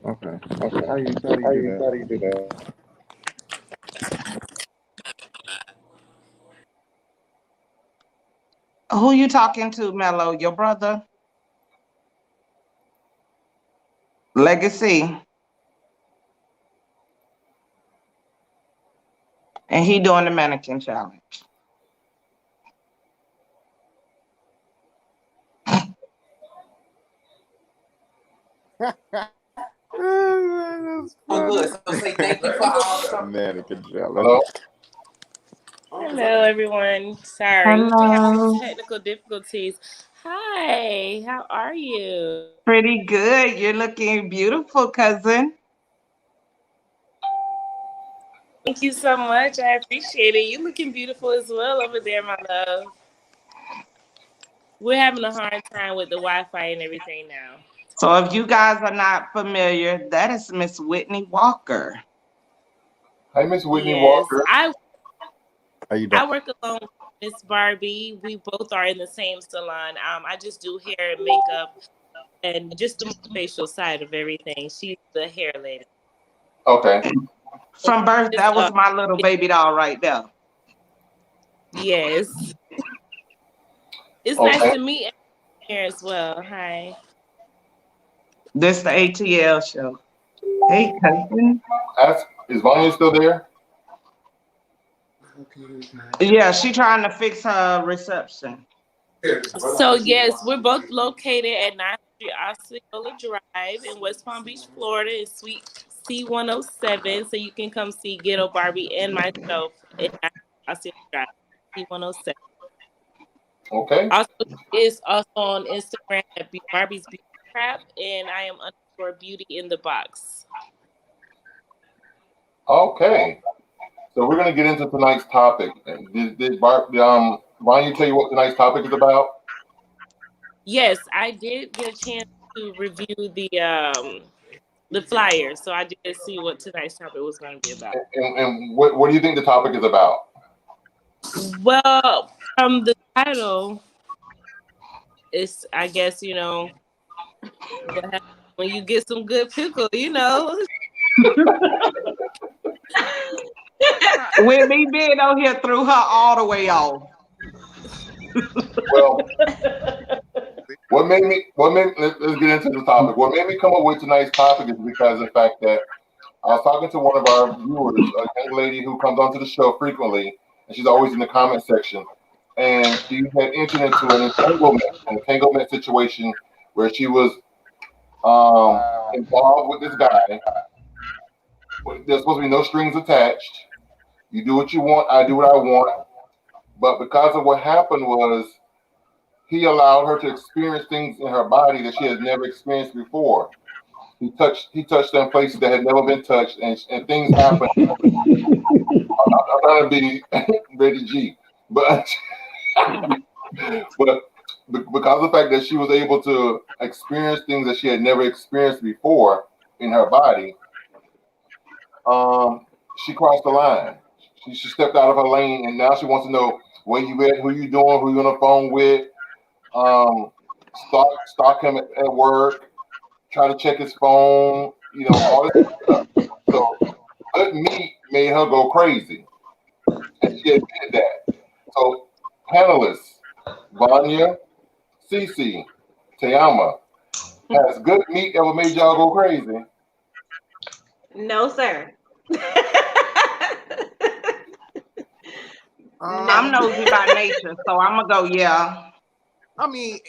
Okay. How do you do that? Who you talking to, Mello? Your brother? Legacy. And he doing the mannequin challenge. Good. So say thank you for all. Mannequin Hello? Hello, everyone. Sorry, we having some technical difficulties. Hi, how are you? Pretty good. You're looking beautiful, cousin. Thank you so much. I appreciate it. You're looking beautiful as well over there, my love. We're having a hard time with the Wi-Fi and everything now. So if you guys are not familiar, that is Miss Whitney Walker. Hi, Miss Whitney Walker. I I work along with Miss Barbie. We both are in the same salon. I just do hair and makeup and just the facial side of everything. She's the hair lady. Okay. From birth, that was my little baby doll right there. Yes. It's nice to meet everyone here as well. Hi. This the A.T.L show. Hey, cousin. Is Vonyah still there? Yeah, she trying to fix her reception. So yes, we're both located at 900 Osceola Drive in West Palm Beach, Florida, in Suite C107. So you can come see Ghetto Barbie and myself at 900 Osceola Drive, C107. Okay. Also, is also on Instagram at Barbie's Beauty Crap, and I am _beauty in the box. Okay. So we're gonna get into tonight's topic. Did Vonyah tell you what tonight's topic is about? Yes, I did get a chance to review the flyer, so I did see what tonight's topic was going to be about. And what do you think the topic is about? Well, from the title, it's, I guess, what happens when you get some good pickle, With me being on here threw her all the way off. Well, let's get into the topic. What made me come up with tonight's topic is because of the fact that I was talking to one of our viewers, a young lady who comes onto the show frequently, and she's always in the comment section. And she had entered into an entanglement situation where she was involved with this guy. There's supposed to be no strings attached. You do what you want, I do what I want. But because of what happened was he allowed her to experience things in her body that she has never experienced before. He touched them places that had never been touched, and things happened. I'm trying to be Betty G, but because of the fact that she was able to experience things that she had never experienced before in her body, she crossed the line. She stepped out of her lane, and now she wants to know where you at, who you doing, who you on the phone with, stalk him at work, try to check his phone, all this stuff. So good meat made her go crazy, and she admitted that. So panelists, Vonyah, Cici, TeAma, has good meat ever made y'all go crazy? No, sir. I'm nosy by nature, so I'm gonna go, yeah. I mean,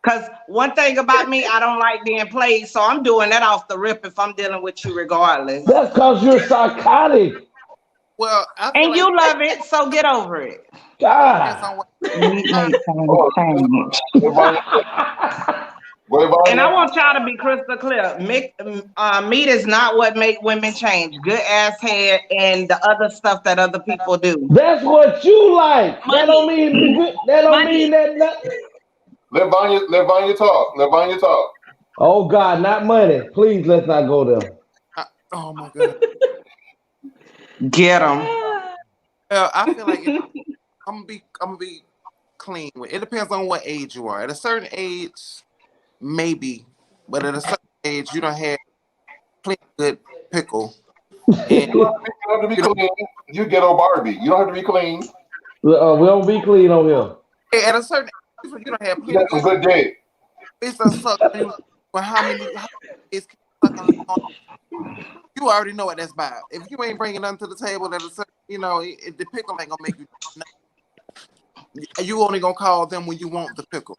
because one thing about me, I don't like being played, so I'm doing that off the rip if I'm dealing with you regardless. That's because you're psychotic. Well, and you love it, so get over it. God. And I want y'all to be crystal clear. Meat is not what make women change. Good ass head and the other stuff that other people do. That's what you like. That don't mean that. Let Vonyah talk. Let Vonyah talk. Oh God, not money. Please, let's not go there. Oh my God. Get them. I feel like I'm gonna be clean with it. It depends on what age you are. At a certain age, maybe, but at a certain age, you don't have plenty good pickle. And you don't have to be clean. You ghetto Barbie. You don't have to be clean. We don't be clean on here. At a certain age, you don't have plenty you some good day. It's a suck for how many days you already know what that's about. If you ain't bringing nothing to the table, at a certain, the pickle ain't gonna make you. You only gonna call them when you want the pickle.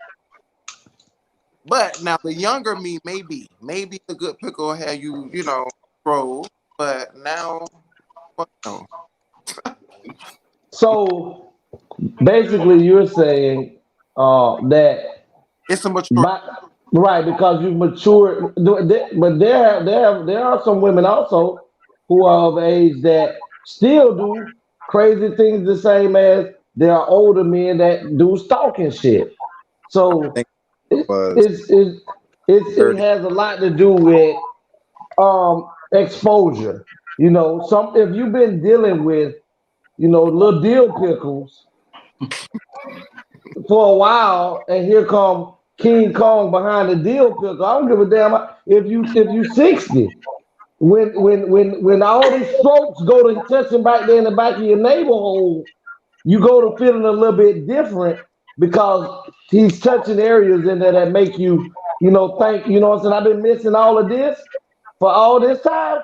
But now the younger me, maybe the good pickle had you, roll. But now, no. So basically, you're saying that it's a mature, right? Because you've matured. But there are some women also who are of age that still do crazy things the same as there are older men that do stalking shit. So it has a lot to do with exposure. If you've been dealing with little dill pickles for a while, and here come King Kong behind the dill pickle. I don't give a damn if you 60. When all these strokes go to touching back there in the back of your neighborhood, you go to feeling a little bit different because he's touching areas in there that make you, think, what I'm saying? I've been missing all of this for all this time.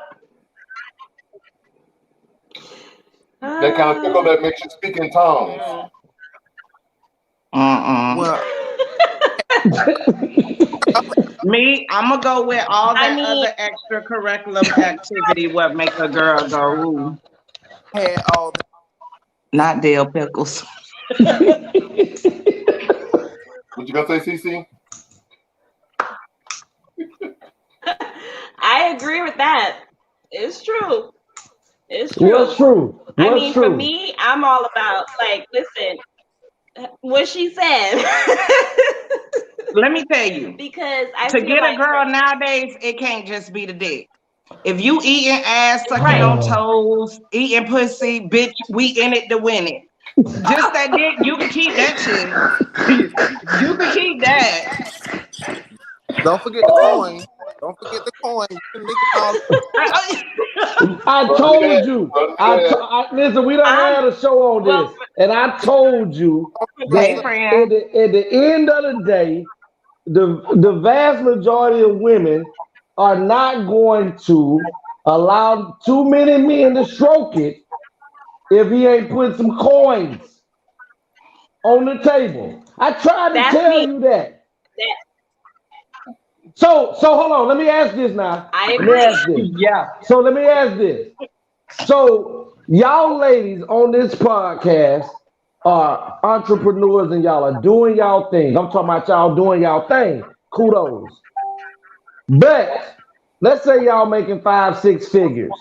That kind of pickle that makes you speak in tongues. Well, me, I'm gonna go with all that other extracurricular activity. What make a girl go ooh? Had all that. Not dill pickles. What you gonna say, Cici? I agree with that. It's true. It's true. What's true? For me, I'm all about listen. what she said. Let me tell you. Because I to feel get like a girl nowadays, it can't just be the dick. If you eating ass, sucking on toes, eating pussy, bitch, we in it to win it. Just that dick, you can keep that shit. You can keep that. Don't forget the coin. Don't forget the coin. You can lick it all. I told you. Listen, we done had a show on this, and I told you that at the end of the day, the vast majority of women are not going to allow too many men to stroke it if he ain't put some coins on the table. I tried to tell you that. So hold on. Let me ask this now. I agree. Let me ask this. Yeah. So let me ask this. So y'all ladies on this podcast are entrepreneurs and y'all are doing y'all thing. I'm talking about y'all doing y'all thing. Kudos. But let's say y'all making 5-6 figures.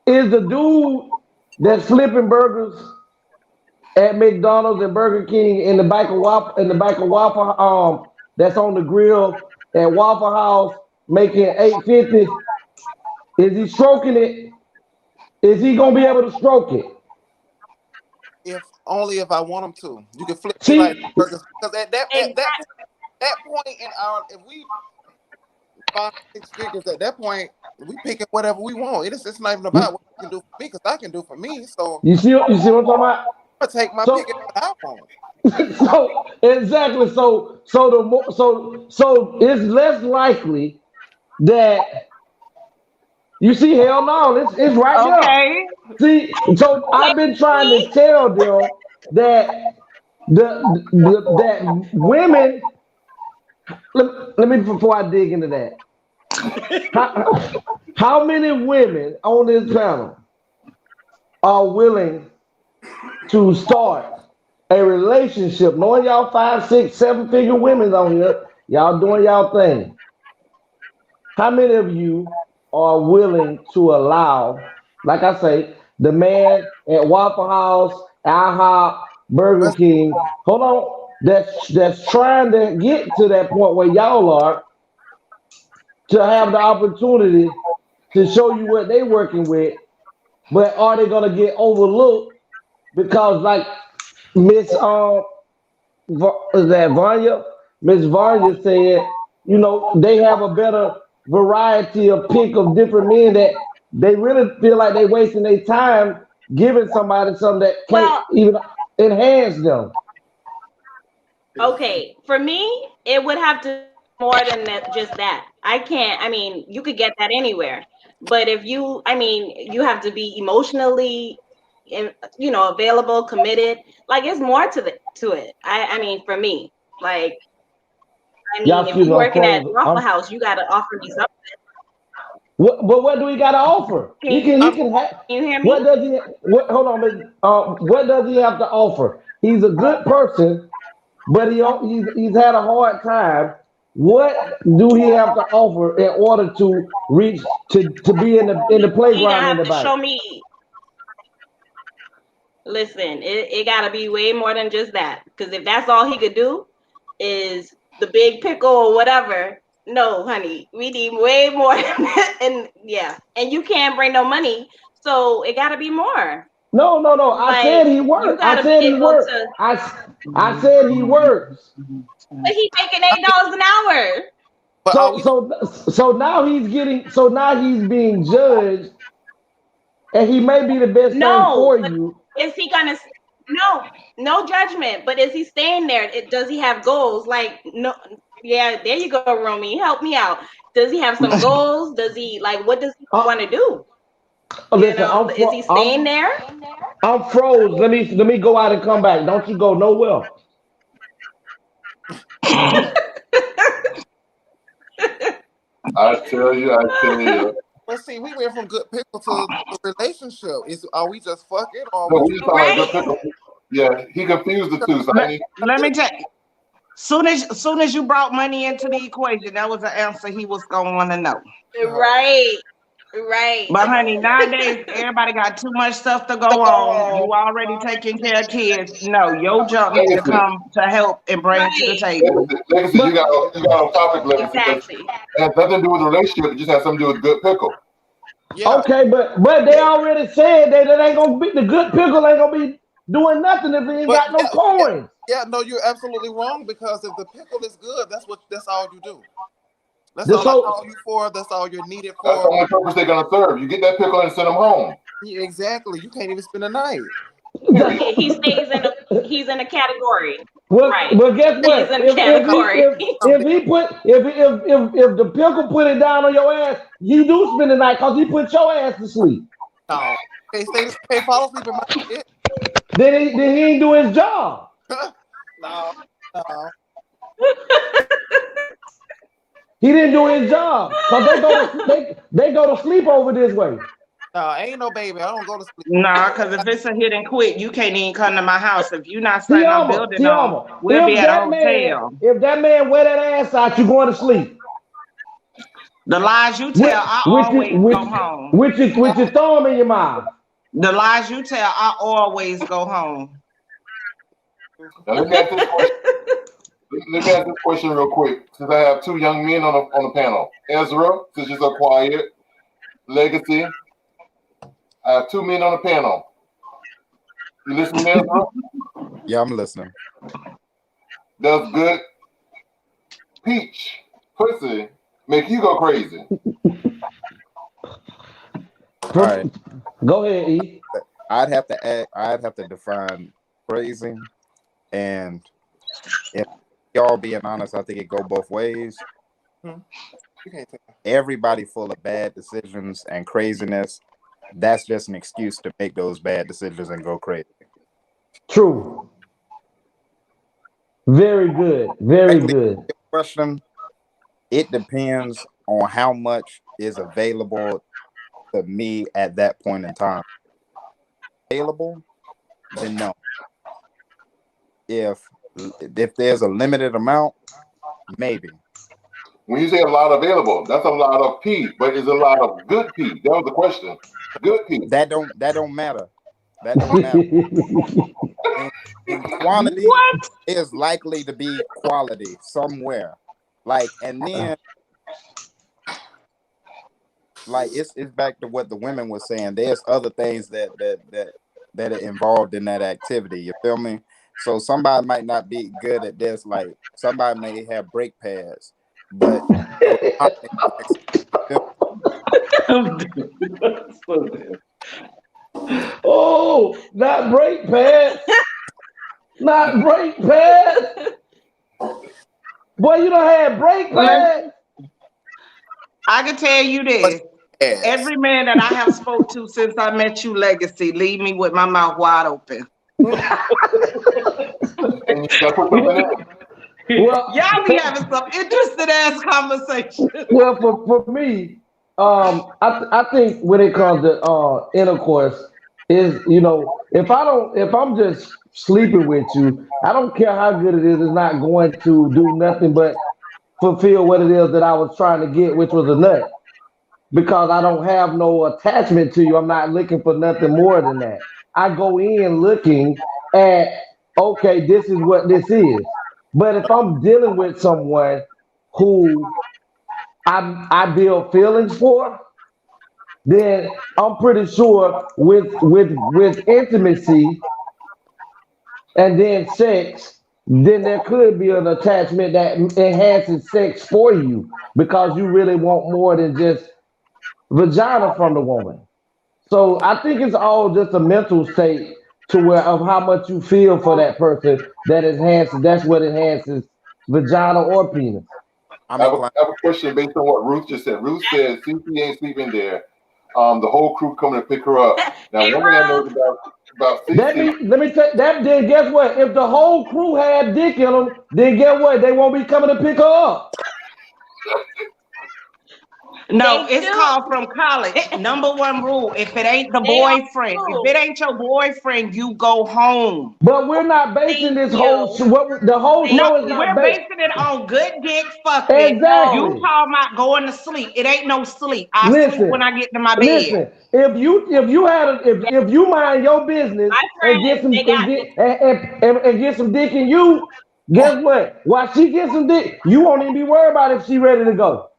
Is the dude that's flipping burgers at McDonald's and Burger King in the back of Waffle that's on the grill at Waffle House making $8.50? Is he stroking it? Is he gonna be able to stroke it? Only if I want him to. You can flip me like burgers because at that point in our, if we 5-6 figures at that point, we picking whatever we want. It's not even about what you can do for me because I can do for me. So you see what I'm talking about? I take my pick at what I want. So exactly. So it's less likely that you see. Hell no, it's right there. See, so I've been trying to tell them that that women. Let me before I dig into that. How many women on this panel are willing to start a relationship, knowing y'all 5, 6, 7 figure women on here, y'all doing y'all thing? How many of you are willing to allow, like I say, the man at Waffle House, IHOP, Burger King, hold on, that's trying to get to that point where y'all are, to have the opportunity to show you what they working with, but are they gonna get overlooked because, like Miss Vonyah said, you know, they have a better variety of pick of different men that they really feel like they wasting their time giving somebody something that can't even enhance them. Okay, for me, it would have to be more than that, just that. I can't, I mean, you could get that anywhere. But if you, I mean, you have to be emotionally, available, committed. Like, it's more to it. I mean, for me, like, if you're working at Waffle House, you got to offer me something. What do he got to offer? He can have. Can you hear me? What does he? Hold on, what does he have to offer? He's a good person, but he's had a hard time. What do he have to offer in order to reach to be in the playground in the bike? Show me. Listen, it got to be way more than just that. Because if that's all he could do is the big pickle or whatever, no, honey, we need way more. And you can't bring no money, so it got to be more. No. I said he works. I said he works. I said he works. But he's making $8 an hour. So now he's getting. So now he's being judged, and he may be the best thing for you. Is he gonna? No judgment. But is he staying there? Does he have goals? Like, no. Yeah, there you go, Romy. Help me out. Does he have some goals? Does he what does he want to do? Listen, is he staying there? I'm froze. Let me go out and come back. Don't you go nowhere. I tell you. But see, we went from good pickle to a relationship. Are we just fucking? Or no, we just good pickle. Yeah, he confused the two. So let me tell you. Soon as you brought money into the equation, that was the answer he was gonna want to know. Right. Right. But honey, nowadays everybody got too much stuff to go on. You already taking care of kids. No, your job need to come to help and bring to the table. Legacy, you got on topic, Legacy. Exactly. It has nothing to do with the relationship. It just has something to do with good pickle. Yeah. Okay, but they already said that it ain't gonna be the good pickle ain't gonna be doing nothing if he ain't got no coins. Yeah, no, you're absolutely wrong because if the pickle is good, that's all you do. That's all I call you for. That's all you're needed for. That's the only purpose they're gonna serve. You get that pickle and send them home. Yeah, exactly. You can't even spend a night. He stays he's in a category. Well, right. Well, guess what? He's in a category. If the pickle put it down on your ass, you do spend the night because he put your ass to sleep. No, hey, fall asleep in my shit. Then he ain't do his job. No. He didn't do his job because they go to sleep over this way. No, ain't no baby. I don't go to sleep. Nah, because if it's a hit and quit, you can't even come to my house. If you're not signing on building on, we'll be at a hotel. If that man wear that ass out, you going to sleep. The lies you tell, I always go home. Which you throw them in your mouth. The lies you tell, I always go home. Now let me ask this question real quick, since I have two young men on the panel. Ezra, since you're so quiet. Legacy. I have two men on the panel. You listening, Ezra? Yeah, I'm listening. Does good peach pussy make you go crazy? All right. Go ahead, E. I'd have to define crazy, and if y'all being honest, I think it go both ways. Everybody full of bad decisions and craziness. That's just an excuse to make those bad decisions and go crazy. True. Very good. Very good. Question. It depends on how much is available to me at that point in time. Available, then no. If there's a limited amount, maybe. When you say a lot available, that's a lot of pee, but is a lot of good pee? That was the question. Good pee. That don't matter. That don't matter. in quantity, is likely to be quality somewhere. Like, and then like it's back to what the women were saying. There's other things that are involved in that activity. You feel me? So somebody might not be good at this. Like somebody may have brake pads, but oh, not brake pads. Not brake pads. Boy, you don't have brake pads. I can tell you this. Every man that I have spoke to since I met you, Legacy, leave me with my mouth wide open. Well, y'all be having some interesting ass conversations. Well, for me, I think when it comes to intercourse, is if I'm just sleeping with you, I don't care how good it is. It's not going to do nothing but fulfill what it is that I was trying to get, which was a nut. Because I don't have no attachment to you. I'm not looking for nothing more than that. I go in looking at, okay, this is what this is. But if I'm dealing with someone who I build feelings for, then I'm pretty sure with intimacy and then sex, then there could be an attachment that enhances sex for you because you really want more than just vagina from the woman. So I think it's all just a mental state to where of how much you feel for that person that's what enhances vagina or penis. I have a question based on what Ruth just said. Ruth said Cici ain't sleeping there. The whole crew coming to pick her up. Now, one thing I know about Cici. Let me tell you, that then guess what? If the whole crew had dick in them, then guess what? They won't be coming to pick her up. No, They it's do. called from college. Number one rule: if it ain't the They are boyfriend, if cool. it ain't your boyfriend, you go home. But we're not basing Thank this whole you. the whole No, show is not we're based. basing it on good dick fucking. You Exactly. talking about going to sleep. It ain't no sleep. I sleep when Listen, I get to my bed. listen. If you mind your business My and get friends, some they got me. and get some dick in you, guess what? While she gets some dick, you won't even be worried about if she ready to go.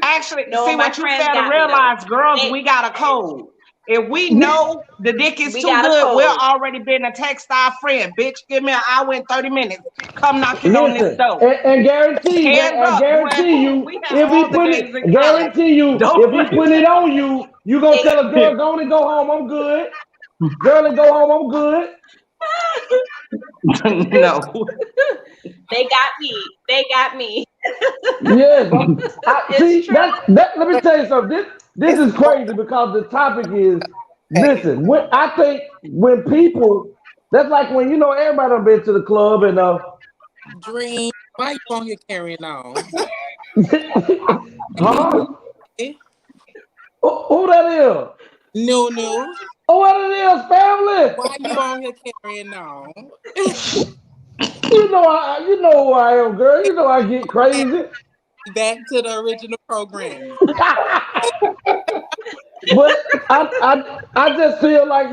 Actually, No, see my what you friends fail to got me though. realize, girls, They, we got a code. If we know the dick is we too got a good, we'll code. already been a text our friend. Bitch, give me an hour and 30 minutes. Come knocking on this Listen, door. and guarantee that Hands I up, boy. guarantee you, We had if he all the put games in it, college. guarantee you, Don't if he play put it on you, you gonna tell a girl, go on and go home, I'm good. Girl, and go home, I'm good. No. They got me. They got me. Yes, It's see true. that. Let me tell you something. This is crazy because the topic is listen. I think when people, that's like when everybody done been to the club and Dream, why you on here carrying on? huh? Who that is? No. Oh, what it is, family? Why you on here carrying on? You know who I am, girl. You know I get crazy. Back to the original programming. But I just feel like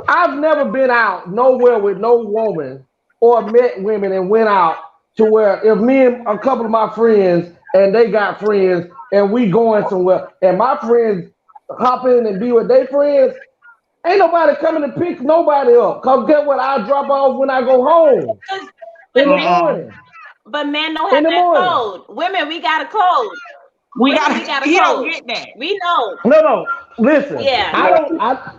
I've never been out nowhere with no woman or met women and went out to where if me and a couple of my friends and they got friends and we going somewhere and my friends hop in and be with their friends, ain't nobody coming to pick nobody up. Cause get what? I drop off when I go home But in the men, morning. but men don't In have the that morning. code. Women, we got a code. We Women, we got got a he don't code. get that. We know. No. Listen, Yeah.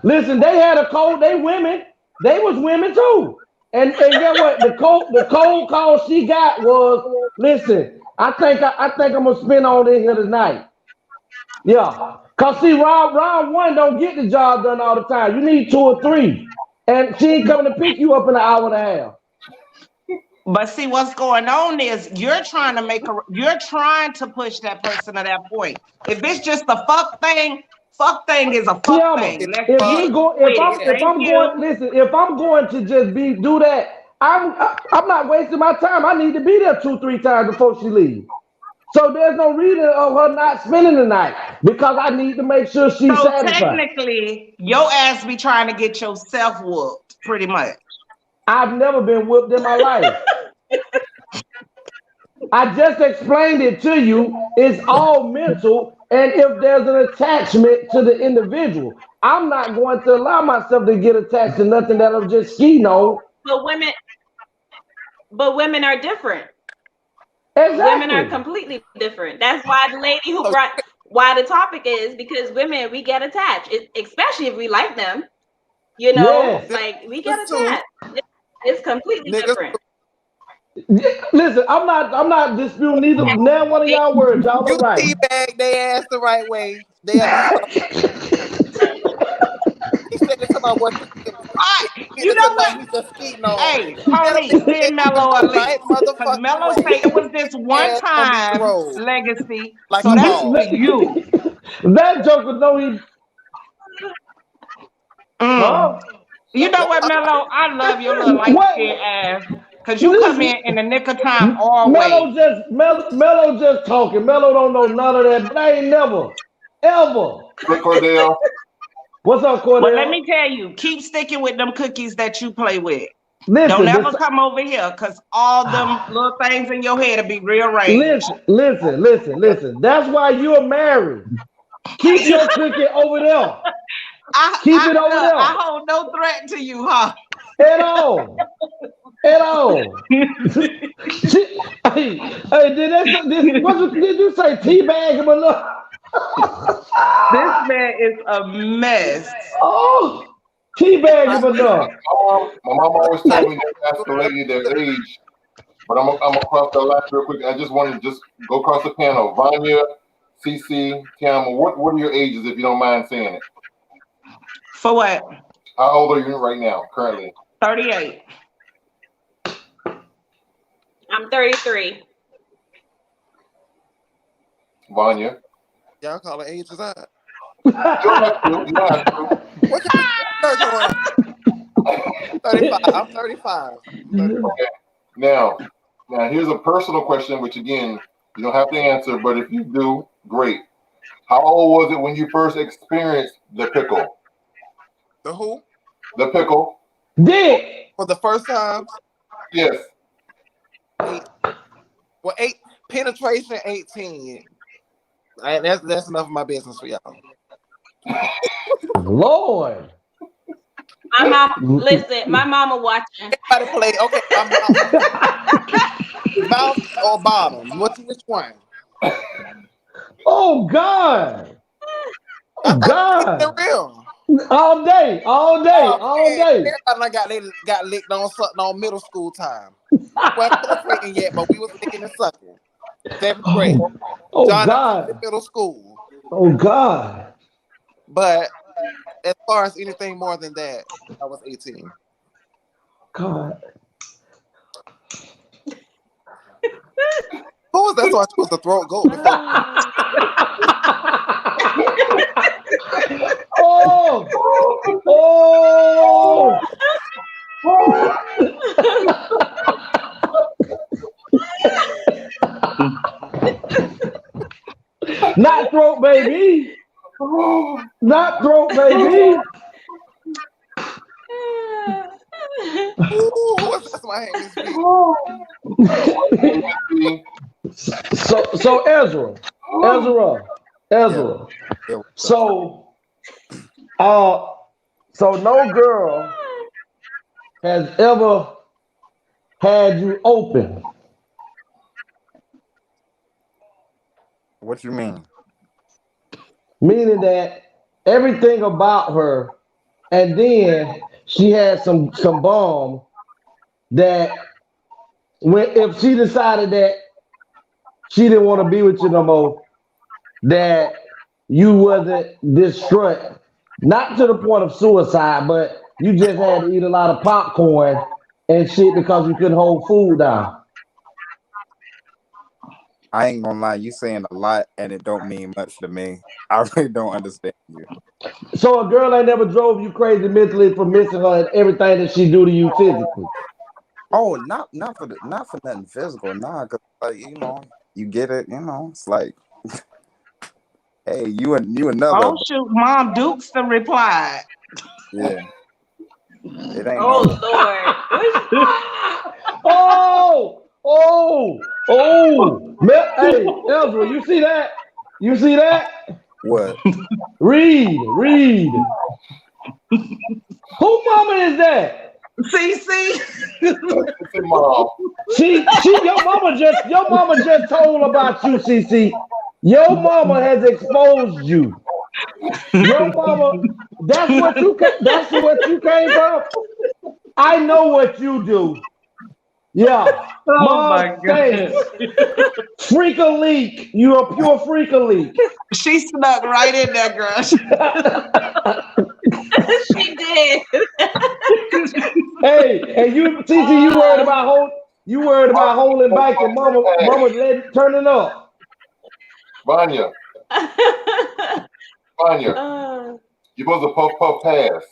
listen. They had a code. They women. They was women too. And get what? The cold call she got was, listen. I think I'm gonna spend all day here tonight. Yeah. Cause see, round one don't get the job done all the time. You need 2 or 3, and she ain't coming to pick you up in an hour and a half. But see, what's going on is you're trying to push that person to that point. If it's just a fuck thing is a fuck TeAma, thing. Let's if get you're going, with it. if Thank I'm going, you. listen, if I'm going to just do that, I'm not wasting my time. I need to be there 2-3 times before she leaves. So there's no reason of her not spending the night because I need to make sure she's So satisfied. technically, your ass be trying to get yourself whooped, pretty much. I've never been whipped in my life. I just explained it to you. It's all mental, and if there's an attachment to the individual, I'm not going to allow myself to get attached to nothing that'll just But women are different. Exactly. Women are completely different. That's why the lady who brought why the topic is because women we get attached, especially if we like them. Yes. Like we get attached. It's completely different. Listen, I'm not disputing neither one of y'all words. Y'all are right. Teabag they ass the right way. They'll be he said it's about what You know what? he's just cheating on. Hey, police, send Mello a link. Right Because Mello say it was this one Ass on this time road. legacy. Like So a that's ball. for you. That joker know he. Huh? You know what, Mello? I love your little light skinned ass. Because you come in the nick of time always. Mello just talking. Mello don't know none of that. But I ain't never, ever. Look, Cordell. What's up, Cordell? Well, let me tell you, keep sticking with them cookies that you play with. Listen, don't ever come over here because all them little things in your head will be rearranged. Listen. That's why you're married. Keep your cookie over there. Keep it over there. I hold no threat to you, huh? At all. Hey, did you say teabag him enough? This man is a mess. Oh, teabag him enough. My mom always told me to ask the lady their age, but I'm across the line real quick. I just want to go across the panel. Vonyah, Cici, TeAma, what are your ages if you don't mind saying it? For what? How old are you right now, currently? 38. I'm 33. Vonyah. Y'all call it ages out. You don't have to. You don't have to. What kind of 35. I'm 35. Okay. Now here's a personal question, which again, you don't have to answer, but if you do, great. How old was it when you first experienced the pickle? The who? The pickle. Dick. For the first time? Yes. 8. Well, 8 penetration 18. That's enough of my business for y'all. Lord. My mom, listen, my mama watching. Everybody play. Okay, mouth or bottom? Which one? Oh God. Oh God. Real. All day. Everybody got licked on something on middle school time. Well, penetrating yet, but we was licking and sucking. 7th grade. Oh John God. Middle school. Oh God. But as far as anything more than that, I was 18. God. Who was that? So I supposed to throat goat before? Not throat baby. Not throat baby. So Ezra. So no girl has ever had you open. What you mean? Meaning that everything about her, and then she had some bomb that if she decided that she didn't want to be with you no more, that you wasn't distraught, not to the point of suicide, but you just had to eat a lot of popcorn and shit because you couldn't hold food down. I ain't gonna lie, you saying a lot and it don't mean much to me. I really don't understand you. So a girl ain't never drove you crazy mentally for missing her and everything that she do to you physically. Oh, not for nothing physical, nah, cause like you get it, it's like, hey, you another. Oh shoot, Mom Dukes the reply. Yeah. It ain't Oh Lord. Hey, Ezra, you see that? You see that? What? Read. Who mama is that? Cici. Your mama just told about you, Cici. Your mama has exposed you. Your mama, that's what you came from. I know what you do. Yeah. Oh Mom, my God. Freak a leak. You're a pure freak a leak. She snuck right in there, girl. She did. Hey, and you, Cici, you worried about holding back your mama turning up. Vonyah. You're supposed to puff pass.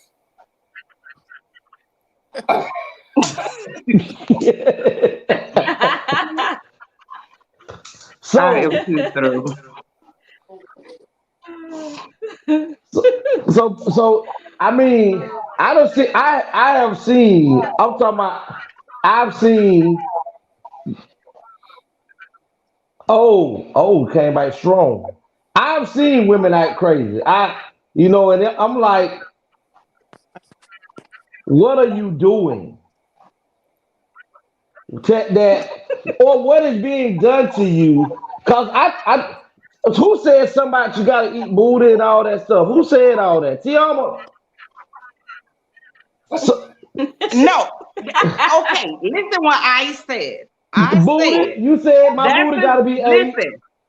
So I mean, I've seen came back strong. I've seen women act crazy. And I'm like, what are you doing? Or what is being done to you? Because who said something about you gotta eat booty and all that stuff? Who said all that? TeAma? No. Okay, listen what I said. You said my booty gotta be ate.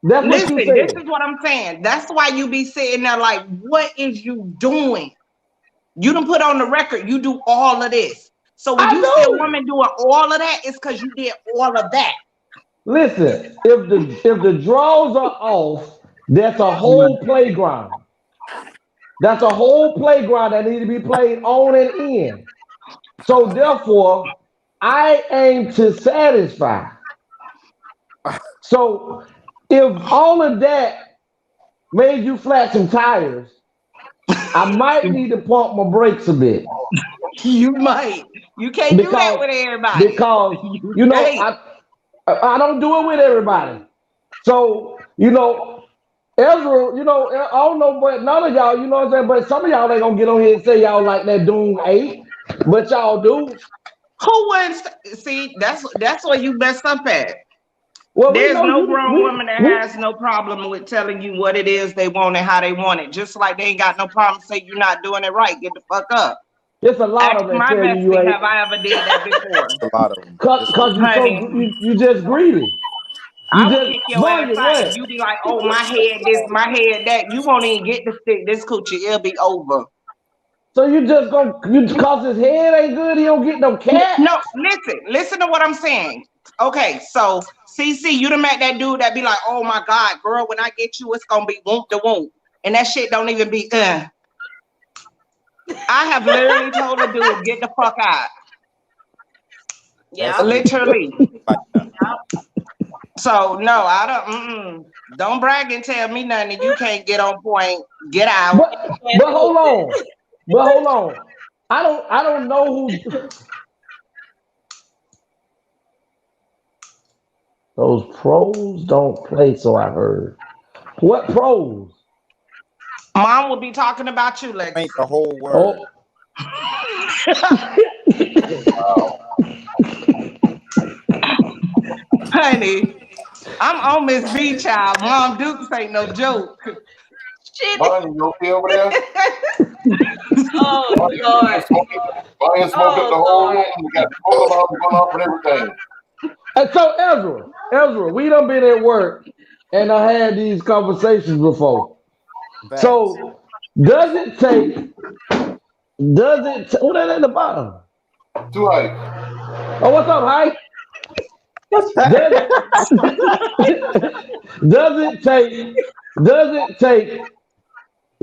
That's what you said. This is what I'm saying. That's why you be sitting there like, what is you doing? You done put on the record, you do all of this. So when you see a woman doing all of that, it's because you did all of that. Listen, if the draws are off That's a whole playground. That's a whole playground that needs to be played on and in. So therefore, I aim to satisfy. So if all of that made you flat some tires, I might need to pump my brakes a bit. You might. You can't do that with everybody. Because you know, I don't do it with everybody. So, you know, Ezra, you know, I don't know, but none of y'all, you know what I'm saying? But some of y'all ain't gonna get on here and say y'all like that Doom 8, but y'all do. Who wins? See, that's where you messed up at. Well, there's no grown woman that has no problem with telling you what it is they want and how they want it. Just like they ain't got no problem saying you're not doing it right. Get the fuck up. It's a lot of them. My tell you bestie, ain't. have I ever did that before? A lot of them. Cause you just greedy. I will kick your ass out and you be like, oh, my head this, my head that. You won't even get the stick. This coochie, it'll be over. So you just cause his head ain't good, he don't get no cat? No, listen to what I'm saying. Okay, so CC, you done met that dude that be like, oh my God, girl, when I get you, it's gonna be whoop to whoop. And that shit don't even be I have literally told the dude, get the fuck out. Yeah. Literally. So no, I don't brag and tell me nothing that you can't get on point. Get out. But hold on. I don't know who those pros don't play, so I heard. What pros? Mom will be talking about you, Lex. Ain't the whole world. Honey, I'm on Miss B, child. Mom Dukes ain't no joke. Shit. Bonnie, you okay over there? Oh, Lord. Bonnie smoked up the whole room. We got all alarms going off and everything. And so Ezra, we done been at work and I had these conversations before. Facts. So does it take who that at the bottom? Too high. Oh, what's up, Hype?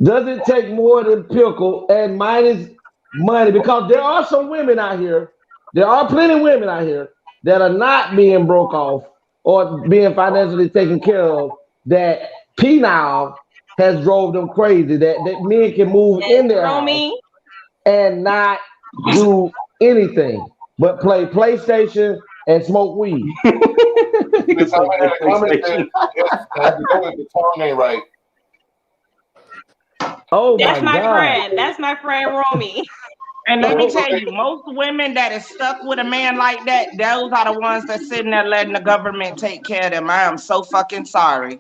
Does it take more than Pickle and minus money? Because there are some women out here, there are plenty of women out here that are not being broke off or being financially taken care of, that penile has drove them crazy, that men can move in their house and not do anything but play PlayStation and smoke weed. The tongue ain't right. Oh, That's my God. friend. That's my friend Romy. And let me tell you, most women that is stuck with a man like that, those are the ones that sitting there letting the government take care of them. I am so fucking sorry.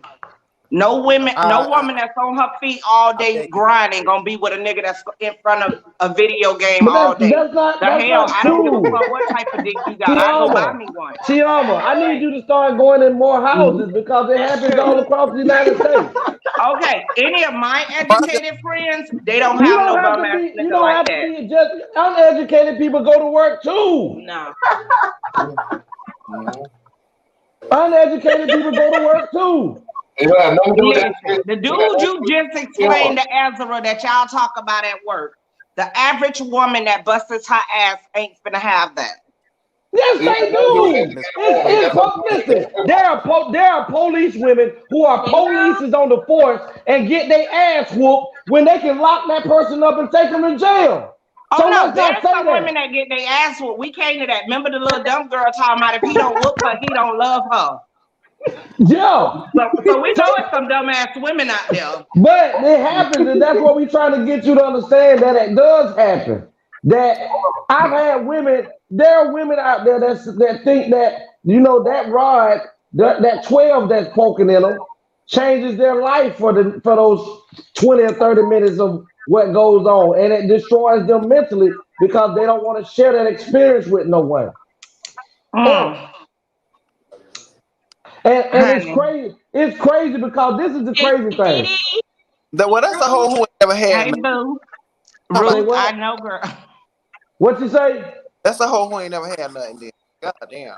No woman that's on her feet all day grinding gonna be with a nigga that's in front of a video game all day. That's not I don't give a true. fuck what type of dick you got. I go buy me one. TeAma, I need you to start going in more houses because it happens all across the United States. Okay, any of my educated friends, they don't have no bum ass nigga like that. Be just uneducated people go to work too. No. Uneducated people go to work too. The dude you just explained to Ezra that y'all talk about at work, the average woman that busts her ass ain't finna have that. Yes, they do. Listen, there are police women who are polices on the force and get their ass whooped when they can lock that person up and take them to jail. Oh so no, there's some women that get their ass whooped. We came to that. Remember the little dumb girl talking about if he don't whoop her, he don't love her. Yeah. So we know it's some dumbass women out there. But it happens, and that's what we're trying to get you to understand, that it does happen. That I've had women, there are women out there that think that, you know, that rod, that 12 that's poking in them changes their life for those 20 or 30 minutes of what goes on, and it destroys them mentally because they don't want to share that experience with no one. And it's crazy. It's crazy because this is the crazy thing. Well, that's the whole who ain't never had. Hey, boo. Ruth, I know, girl. What you say? That's the whole who ain't never had nothing. Then. God damn.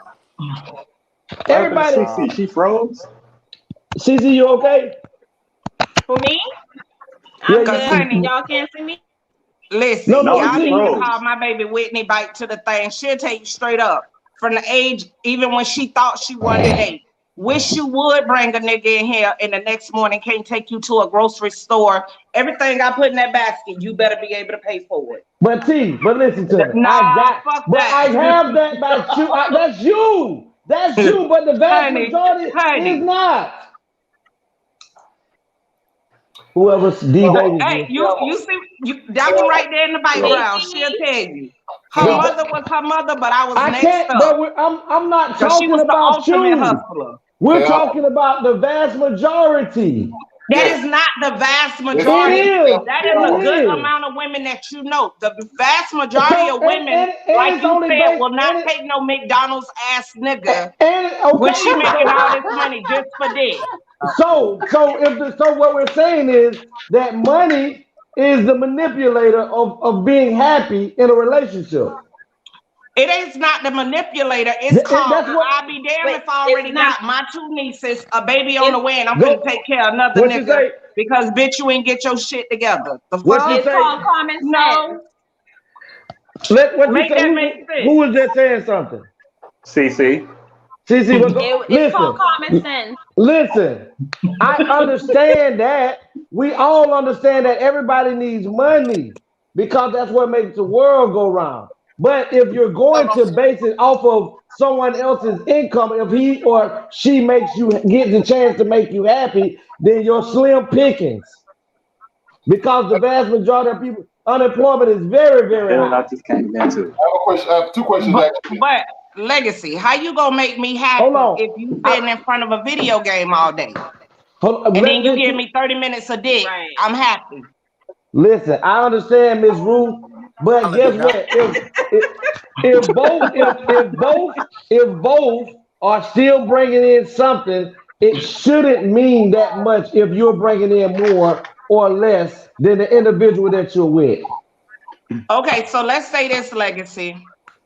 Everybody. Cici, she froze. Cici, you okay? For me, I'm Yeah, good. honey, Y'all can't see me. listen, No, y'all you need to froze. call my baby Whitney Bite to the thing. She'll tell you straight up. From the age, even when she thought she wanted date. Wish you would bring a nigga in here and the next morning can't take you to a grocery store. Everything I put in that basket, you better be able to pay for it. But listen to me. Nah, fuck But I that. have that by you. That's you. That's you. But the vast majority is not. Whoever D dated Hey, you. you see that one right there in the background. She'll tell you. Her mother was her mother, but I was next up. But I'm not Because she talking was the about ultimate you. hustler. We're talking about the vast majority. That is not the vast It majority. is. That is a good amount of women that you know. The vast majority So, of women, and like it's you only said, based, will not take no McDonald's ass nigga and when she making all so this money just for dick. so what we're saying is that money is the manipulator of being happy in a relationship. It is not the manipulator. It's called, That's what. I'll be damned if I already got my 2 nieces, a baby on the way, and I'm Go. gonna take care of another What you nigga say? because bitch, you ain't get your shit together. The What fuck? you It's say? called common sense. What you Make say? that make sense. Who was just saying something? Cici. Cici, what's go? It's called common sense. Listen. I understand that. We all understand that everybody needs money because that's what makes the world go round. But if you're going to base it off of someone else's income, if he or she makes you get the chance to make you happy, then you're slim pickings. Because the vast majority of people, unemployment is very, very high. I just came there too. I have a question. I have 2 questions actually. But Legacy, how you gonna make me happy if you sitting in front of a video game all day? And then you give me 30 minutes a dick. Right. I'm happy. Listen, I understand, Miss Ruth, but guess what? If both are still bringing in something, it shouldn't mean that much if you're bringing in more or less than the individual that you're with. Okay, so let's say this, Legacy,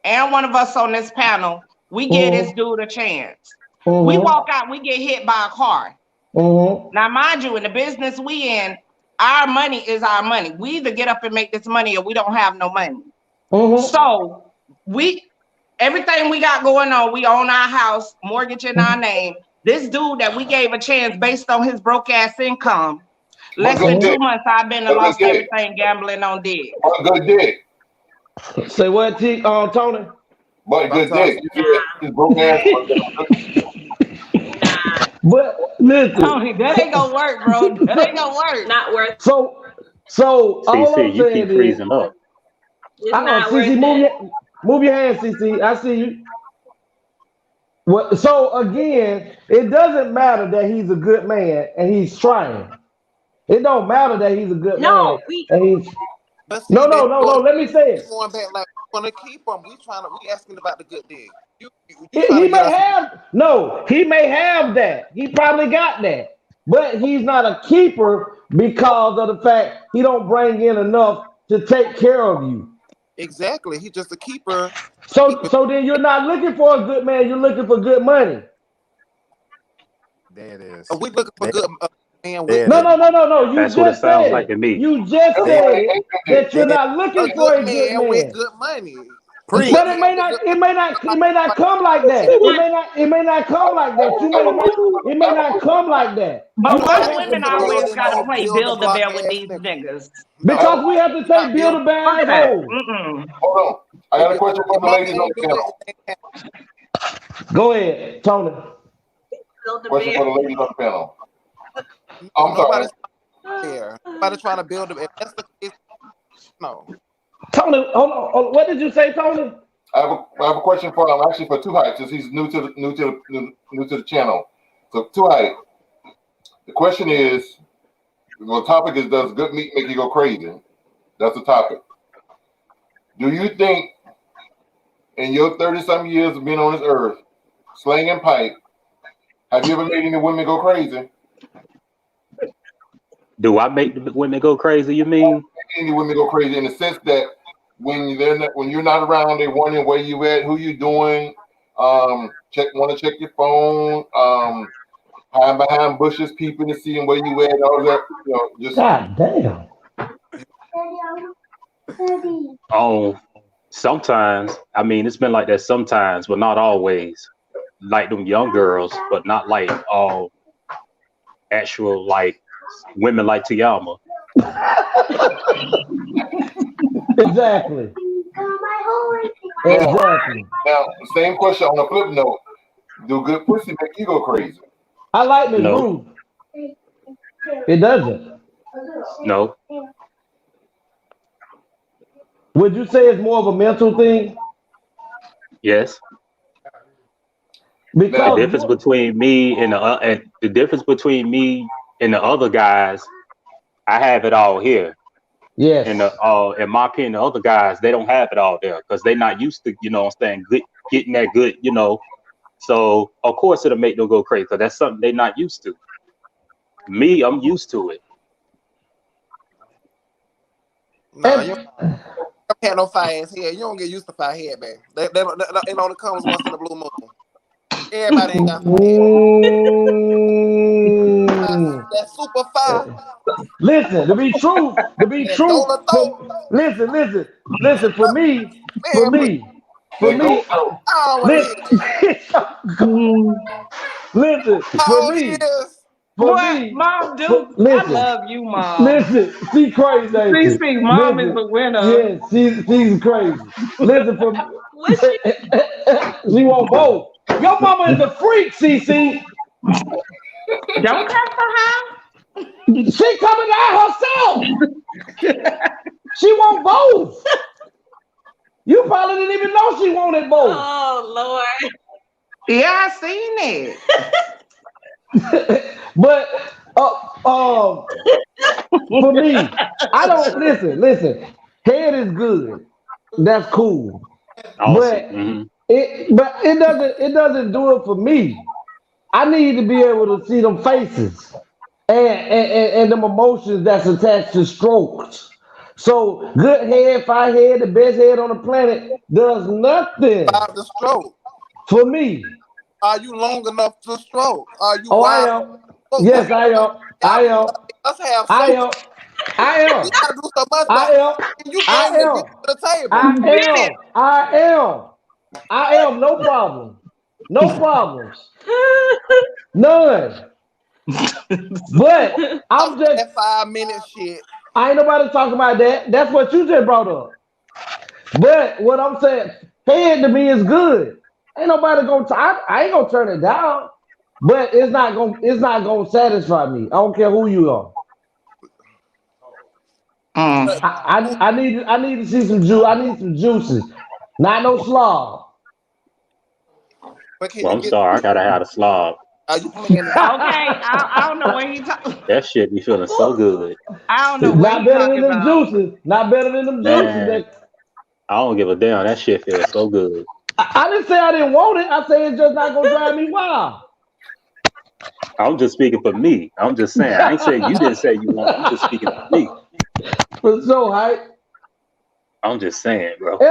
and one of us on this panel, we give this dude a chance. We walk out, we get hit by a car. Now, mind you, in the business we in, our money is our money. We either get up and make this money or we don't have no money. So everything we got going on, we own our house, mortgage in our name. This dude that we gave a chance based on his broke ass income, less than 2 months, I've been and lost everything gambling on dick. Good dick. Say what, Tony? But good dick. His broke ass. But listen, Tony, that ain't gonna work, bro. That ain't gonna work. Not worth. So all I'm you saying keep freezing up. It's not worth CC, it. move your hands, CC. I see you. Well, so again, it doesn't matter that he's a good man and he's trying. It don't matter that he's a good man and he's. But see, No. Let me say it. Going back, like we want to keep them. We asking about the good dick. He may have that. He probably got that, but he's not a keeper because of the fact he don't bring in enough to take care of you. Exactly. He's just a keeper. So then you're not looking for a good man. You're looking for good money. There it is. We looking for good man. No. You That's what it just sounds said like it. to me. You just said it that you're not looking for a good man with good money. But it may not come like that. It may not come like that. It may not come like that. But why women always gotta play build a bear with these niggas? Because we have to take build a bear asshole. Hold on. I got a question for the ladies on the panel. Go ahead, Tony. Question for the ladies on the panel. I'm sorry. Nobody trying to build a. If that's the case, no. Tony, hold on. What did you say, Tony? I have a question for him. Actually, for 2 Hype, since he's new to the channel. So 2 Hype. The question is, the topic is, does good meat make you go crazy? That's the topic. Do you think, in your 30-something years of being on this earth, slanging pipe, have you ever made any women go crazy? Do I make the women go crazy? You mean? Any women go crazy in the sense that when you're not around, they're wondering where you at, who you doing, want to check your phone, hiding behind bushes, peeping and seeing where you at, all that. You know, just God damn. Oh, sometimes. I mean, it's been like that sometimes, but not always. Like them young girls, but not like all actual like women like TeAma. Exactly. now, Exactly. now, same question on a flip note. Do good pussy make you go crazy? I like Miss No, Ruth. It doesn't. no, Would you say it's more of a mental thing? yes. The Now, Because difference between me and the difference between me and the other guys, I have it all here. And yes. in my opinion, the other guys they don't have it all there because they're not used to, you know, what I'm saying, good, getting that good, you know. So of course it'll make them go crazy because that's something they're not used to. Me, I'm used to it. Nah, you And don't have no fire ass head. You don't get used to fire head, man. It only comes once in a blue moon. Everybody ain't got fire head. mm, That super fire. listen, to be And true, Dola throat. listen, Man, please. for that me, goat though. I don't want to hear listen, that. listen, All it is. What, Mom Duke? I listen, love you, Mom. listen, she crazy, ain't she? CC, Mom is Listen, a winner. yeah, she's crazy. Listen, What she she want both. Your mama is a freak, CC. Don't come for her. She coming out herself. She want both. You probably didn't even know she wanted both. Oh Lord. Yeah, I seen it. But for me, I don't listen. Head is good. That's cool. Awesome. But it doesn't do it for me. I need to be able to see them faces and them emotions that's attached to strokes. So good head, fine head, the best head on the planet does nothing About the stroke. for me. Are you long enough to stroke? Are you Oh, I wide? am. Oh, Yes, I am. I am. let's have I sex. am. I We am. gotta do so much, I but am. can you I bring the dick am. to the table? I Get it. am. I am. I am. No problem. No problems. None. But I'm I'm just. that 5 minute shit. I ain't nobody talking about that. That's what you just brought up. But what I'm saying, head to me is good. Ain't nobody gonna. I ain't gonna turn it down. But it's not gonna. It's not gonna satisfy me. I don't care who you are. But, I need to see some juice. I need some juices. Not no slob. but can Well, you I'm get? sorry, I gotta have a slob. Are you playing it? Okay, I don't know what he talking. That shit be feeling so good. I don't know what Not he better than talking them about. juices. Not better than them juices. Man, I don't give a damn. That shit feels so good. I didn't say I didn't want it. I say it's just not gonna drive me wild. I'm just speaking for me. I'm just saying. I ain't saying you didn't say you want. I'm just speaking for me. For so hype. I'm just saying, bro.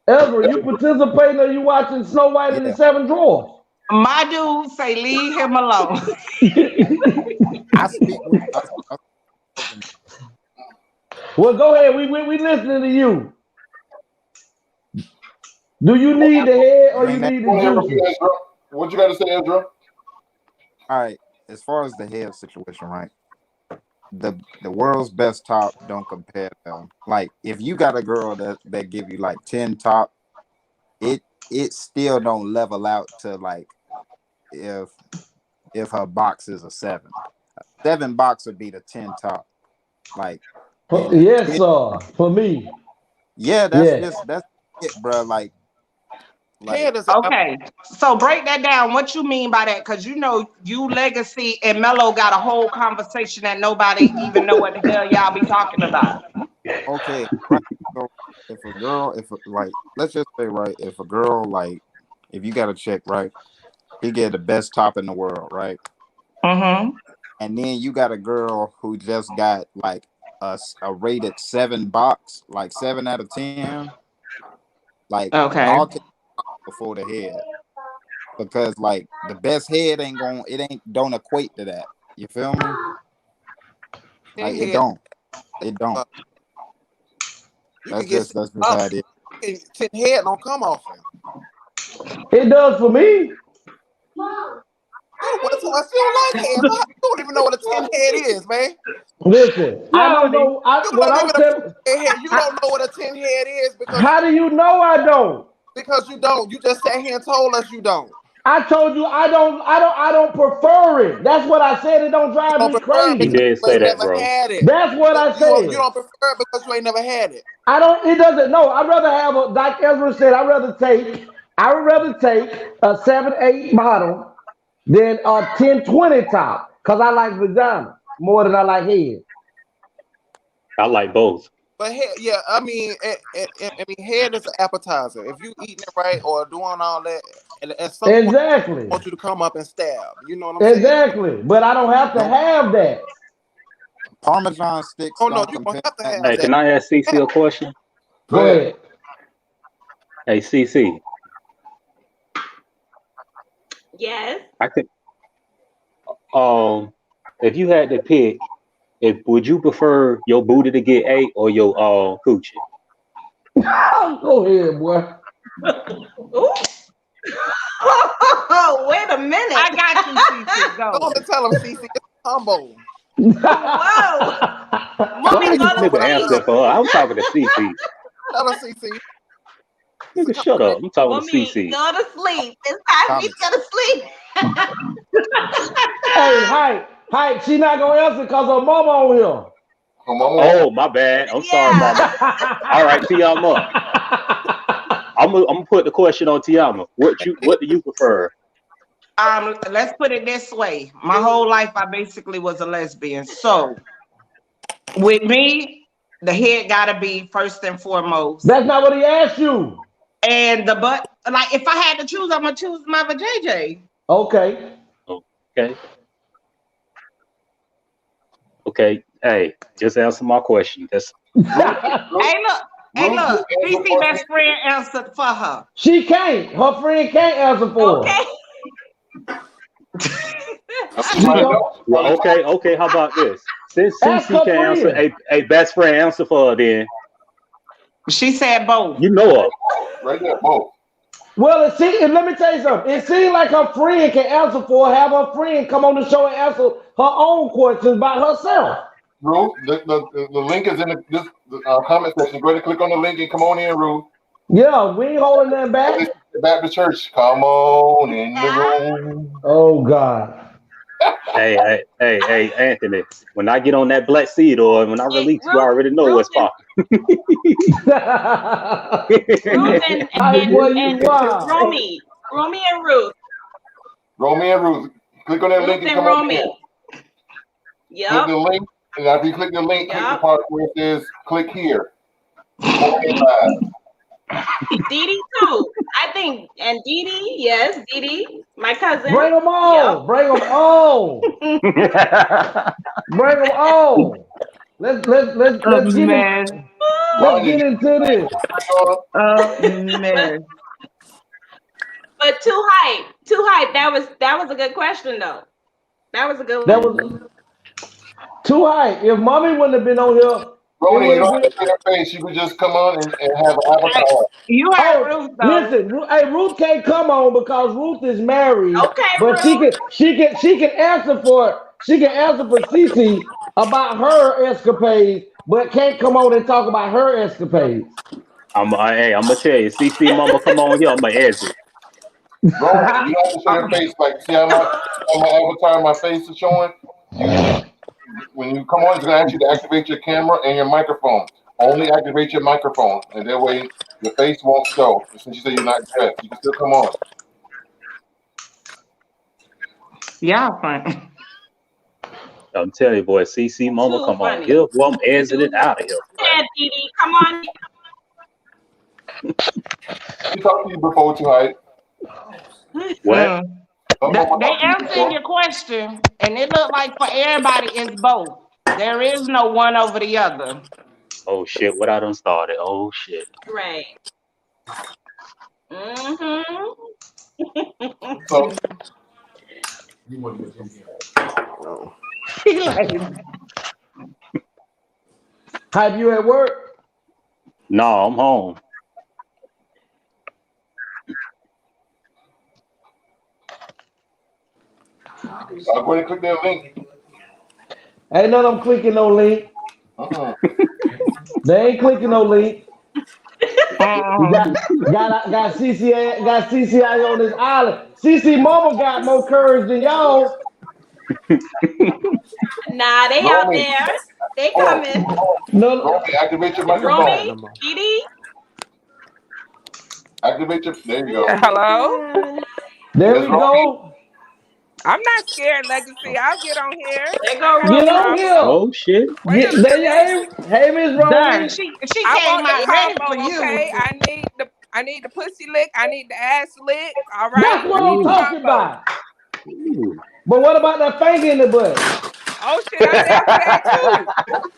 Ezra, you participating or you watching Snow White and the Yeah, Seven Dwarfs? My dude say leave him alone. I speak with. Well, go ahead. We listening to you. Do you need the head or you Bring that. need the Go ahead, repeat, juices? Ezra. What you got to say, Ezra? All right. As far as the hair situation, right? The world's best top don't compare to, like, if you got a girl that give you like 10 top, it still don't level out to like if her box is a 7. 7 box would be the 10 top. Like, and a Yes, 10, sir. For me. yeah, Yeah. that's it, bro. Like Head is a Okay, so break that down. What you mean by that? Because you know, you Legacy and Mello got a whole conversation that nobody even know what the hell y'all be talking about. okay, right. So if a girl, like, let's just say, right, if a girl, like, if you got a chick, right, he get the best top in the world, right, Mm-hmm. and then you got a girl who just got like a rated 7 box, like 7 out of 10, like Okay. y'all take before the head. because like the best head don't equate to that. You feel me? Like it don't. You That's can get just how it is. 10 head don't come often. It does for me. You don't like head. You don't even know what a 10 head is, man. Listen, I don't know. You don't know what a 10 head is because. How do you know I don't? Because you don't. You just sat here and told us you don't. I told you I don't prefer it. That's what I said. It don't drive me crazy. You did say that, bro. That's what I said. You don't prefer it because you ain't never had it. I don't. It doesn't. No, I'd rather have like Ezra said. I would rather take a 7-8 bottom than a 10-20 top because I like vagina more than I like head. I like both. But head, yeah, I mean, head is an appetizer. If you eating it right or doing all that, at some point, I want you to come up and stab. You know what I'm saying? Exactly. But I don't have to have that. Parmesan sticks. Oh no, you don't have to have that. Can I ask Cici a question? Go ahead. Hey, Cici. Yes. I think. If you had to pick, would you prefer your booty to get ate or your coochie? Go ahead, boy. Oh, wait a minute. I got you, Cici. Go. Go and tell them, Cici. It's a combo. Whoa. Mommy, go to answer for her. I'm talking to Cici. Tell her, Cici. Nigga, shut up. I'm talking to Cici. Go to sleep. It's time for me to go to sleep. Hey, hi. She not gonna answer because her mama on here. Oh, my bad. I'm sorry, mama. All right, TeAma. I'm gonna put the question on TeAma. What do you prefer? Let's put it this way. My whole life, I basically was a lesbian. So, with me, the head gotta be first and foremost. That's not what he asked you. And the butt, like if I had to choose, I'm gonna choose my vajayjay. Okay. Okay. Hey, just answer my question. That's Hey, look. Cici best friend answered for her. She can't. Her friend can't answer for her. Okay. How about this? Since Cici can answer a best friend answer for her, then she said both. You know her. Right there, both. Well, let me tell you something. It seems like her friend can answer for her. Have her friend come on the show and answer her own questions by herself. Ruth, the link is in the comment section. Go ahead and click on the link and come on in, Ruth. Yeah, we ain't holding that back. Back to church. Come on in the room. Oh God. Hey, Anthony. When I get on that black seed or when I release, you already know what's popping. Ruth and Romy. Romy and Ruth. Romy and Ruth. Click on that link and come on in. Yep. Click the link, and after you click the link, click the part where it says click here. Dee too. I think, and Dee, yes, Dee, my cousin. Bring them on. Yep. Bring them on. Bring them on. Let's get into this. Man. But too hype. That was a good question though. That was a good one. That was too high. If mommy wouldn't have been on here. Ronnie, you don't have to see her face. You could just come on and have an avatar. You heard Ruth though. Listen, Ruth can't come on because Ruth is married. Okay, but Ruth. she can answer for Cici about her escapades, but can't come on and talk about her escapades. I'm gonna tell you, Cici mama, come on here. I'm gonna exit. Bro, you don't have to show your face. Like, see how my avatar, my face is showing. When you come on, it's gonna ask you to activate your camera and your microphone. Only activate your microphone, and that way your face won't show. Since you say you're not dressed, you can still come on. Yeah, fine. I'm telling you, boy, Cici mama, come on here. Well, I'm exiting out of here. Yeah, Dee, come on. She talked to you before tonight. What? They answered your question, and it looked like for everybody it's both. There is no one over the other. Oh shit! What I done started? Oh shit! Right. Mm-hmm. So He like, Hype, you at work? No, I'm home. I'll go ahead and click that link. Ain't none of them clicking no link. They ain't clicking no link. Got CCI on this island. CC Mama got more courage than y'all. Nah, they out there. They coming. No, activate your Romy, microphone. Edie. Activate your. There you go. Hello. There we go. I'm not scared, Legacy. I'll get on here. There I go ain't got Get no on Romy. here. problem. Oh shit. Wait a There minute. you hey Miss Dang, Romy. she I came want the out ready for combo, you. okay? I need the pussy lick. I need the ass lick. All right. That's what I need I'm the talking combo. about. But what about that finger in the butt? Oh shit, I'm down for that too.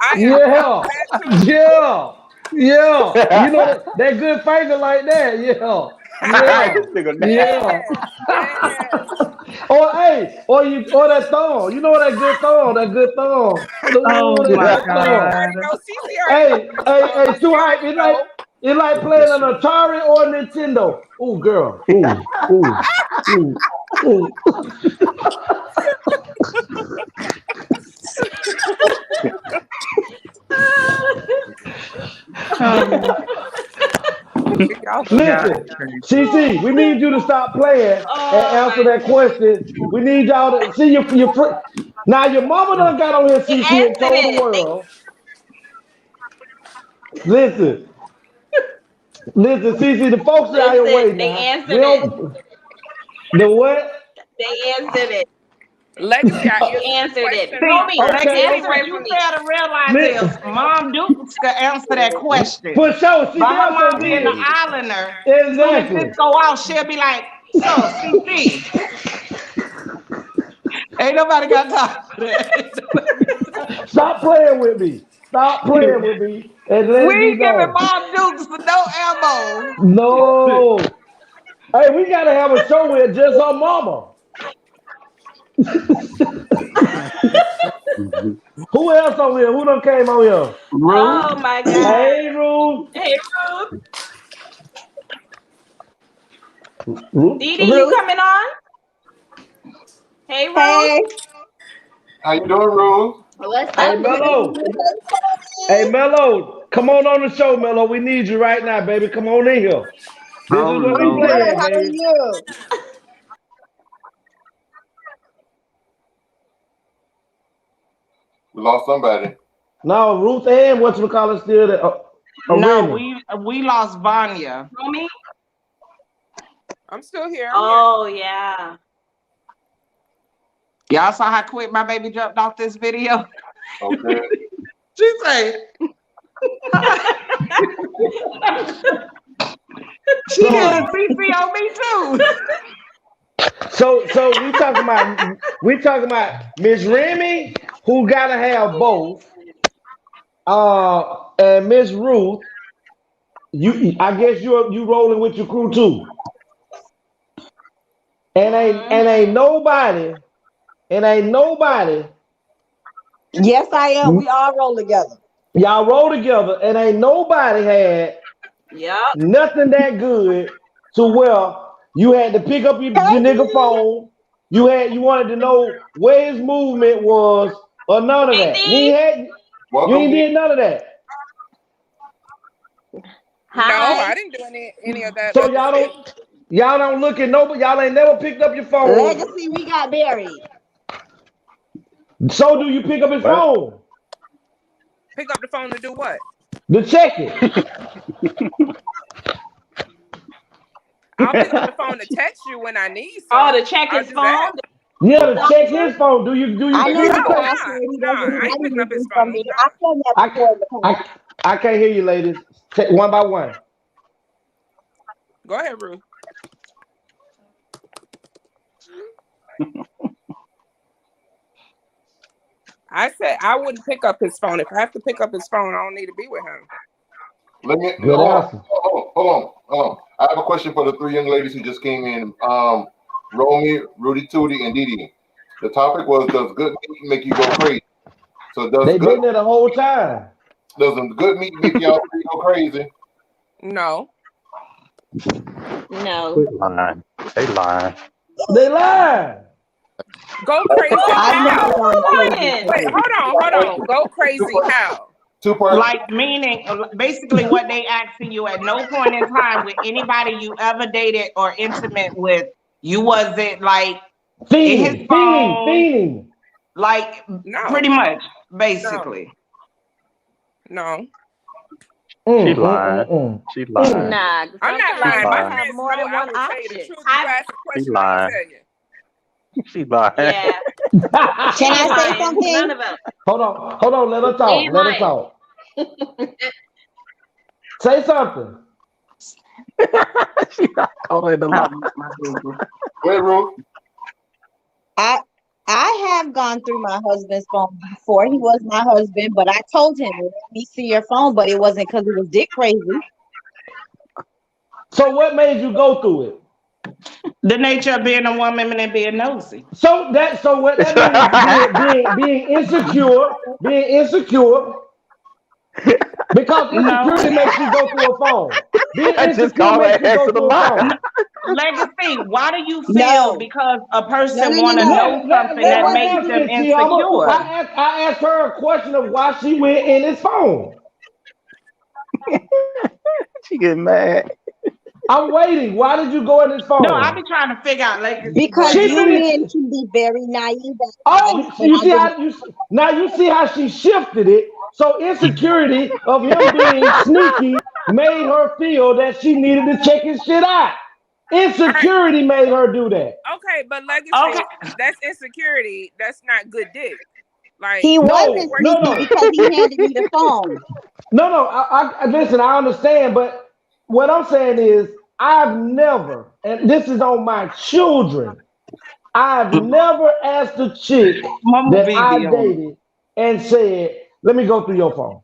I am down Yeah. for that too. Yeah. Yeah. You know that good finger like that. Yeah. Yeah. Yeah. Or that thong. You know that good thong. That good thong. Oh Ooh, that my good thong. You already God. know Cici already Hey, too hype. It's like playing an Atari or a Nintendo. Ooh, girl. Ooh. Listen, CC, we need you to stop playing and answer that question. We need y'all to see your friend. Now your mama done got on here, They CC, and answered told the it. world. Listen, CC, the folks are out here Listen, waiting they now. We answered it. don't. The what? They answered it. Legacy, I answered They the answered it. question. Romy, Okay. answer What it you for me. fail to realize is Listen, Mom Dukes can answer that question. for sure, she But her damn sure mom being an did. islander, soon as this Exactly. go out, she'll be like, so CC. Ain't nobody got time for that. Stop playing with me. Stop playing with me and We let me ain't giving know. Mom Dukes no ammo. No. Hey, we gotta have a show with just her mama. Who else on here? Who done came on here? Oh my God. Hey, Ruth. Hey, Ruth. Ruth. Dee Dee, you coming on? Hey, Ruth. How you doing, Ruth? What's Hey, up, baby? Mello. Hey, Mello. Come on the show, Mello. We need you right now, baby. Come on in here. This is what we play at, baby. you? We lost somebody. No, Ruth and whatchamacallit still there. No, Remy. we lost Vonyah. Romy? I'm still here. Oh, yeah. Y'all saw how quick my baby jumped off this video? Okay. She say, she had a CC on me too. So we talking about Miss Remy, who gotta have both. And Miss Ruth, I guess you rolling with your crew too. And ain't nobody. Yes, I am. We all roll together. Y'all roll together, and ain't nobody had Yep. nothing that good to where you had to pick up your nigga phone. You wanted to know where his movement was, or none of that. You ain't did none of that. No, I didn't do any of that. So Legacy. y'all don't look at nobody. Y'all ain't never picked up your phone. Legacy, we got buried. So do you pick up his phone? Pick up the phone to do what? To check it. I'll pick up the phone to text you when I need some. Oh, to check his phone? Yeah, to check his phone. Do you I know pick the up password. He doesn't I ain't picking up his from phone. me. I still never told the password. I can't hear you, ladies. Take one by one. Go ahead, Ruth. I said I wouldn't pick up his phone. If I have to pick up his phone, I don't need to be with him. Let me Good answer. hold on. I have a question for the three young ladies who just came in. Romy, Rudy Tootie, and Dee Dee. The topic was, does good meat make you go crazy? So does They been there the whole time. Does good meat make y'all go crazy? No. No. Quit lying. They lying. They lying. Go crazy how? Lying. Wait, hold on. Go crazy how? Like meaning, basically, what they asking you at no point in time with anybody you ever dated or intimate with, you wasn't like in his phone, fiending. like pretty much, basically. No. She lying. She lying. Nah, I'm not lying. My lying. friends more know than I one will tell you the option. truth. You ask a She question, I'll lying. tell you. She lying. Yeah. Can I say None something? of them. Hold on. Let her talk. Ain't Let her lying. talk. Say something. She not calling the lie. Wait, Ruth. I have gone through my husband's phone before. He was my husband, but I told him, let me see your phone, but it wasn't because he was dick crazy. So what made you go through it? The nature of being a woman and being nosy. So what that means being insecure, because insecurity makes you go through a phone. Being insecure makes you go through a phone. Legacy, why do you feel because a person want to know something Let that her makes answer them it, TeAma. insecure? I asked her a question of why she went in his phone. She getting mad. I'm waiting. Why did you go in his phone? No, I be trying to figure out Legacy. Because you men can be very naive. Oh, you see how you see how she shifted it. So insecurity of him being sneaky made her feel that she needed to check his shit out. Insecurity made her do that. Okay, but legacy, that's insecurity. That's not good dick. Like he wasn't sneaky because he handed me the phone. No. I listen. I understand, but what I'm saying is, I've never, and this is on my children. I've never asked a chick that I dated and said, "Let me go through your phone."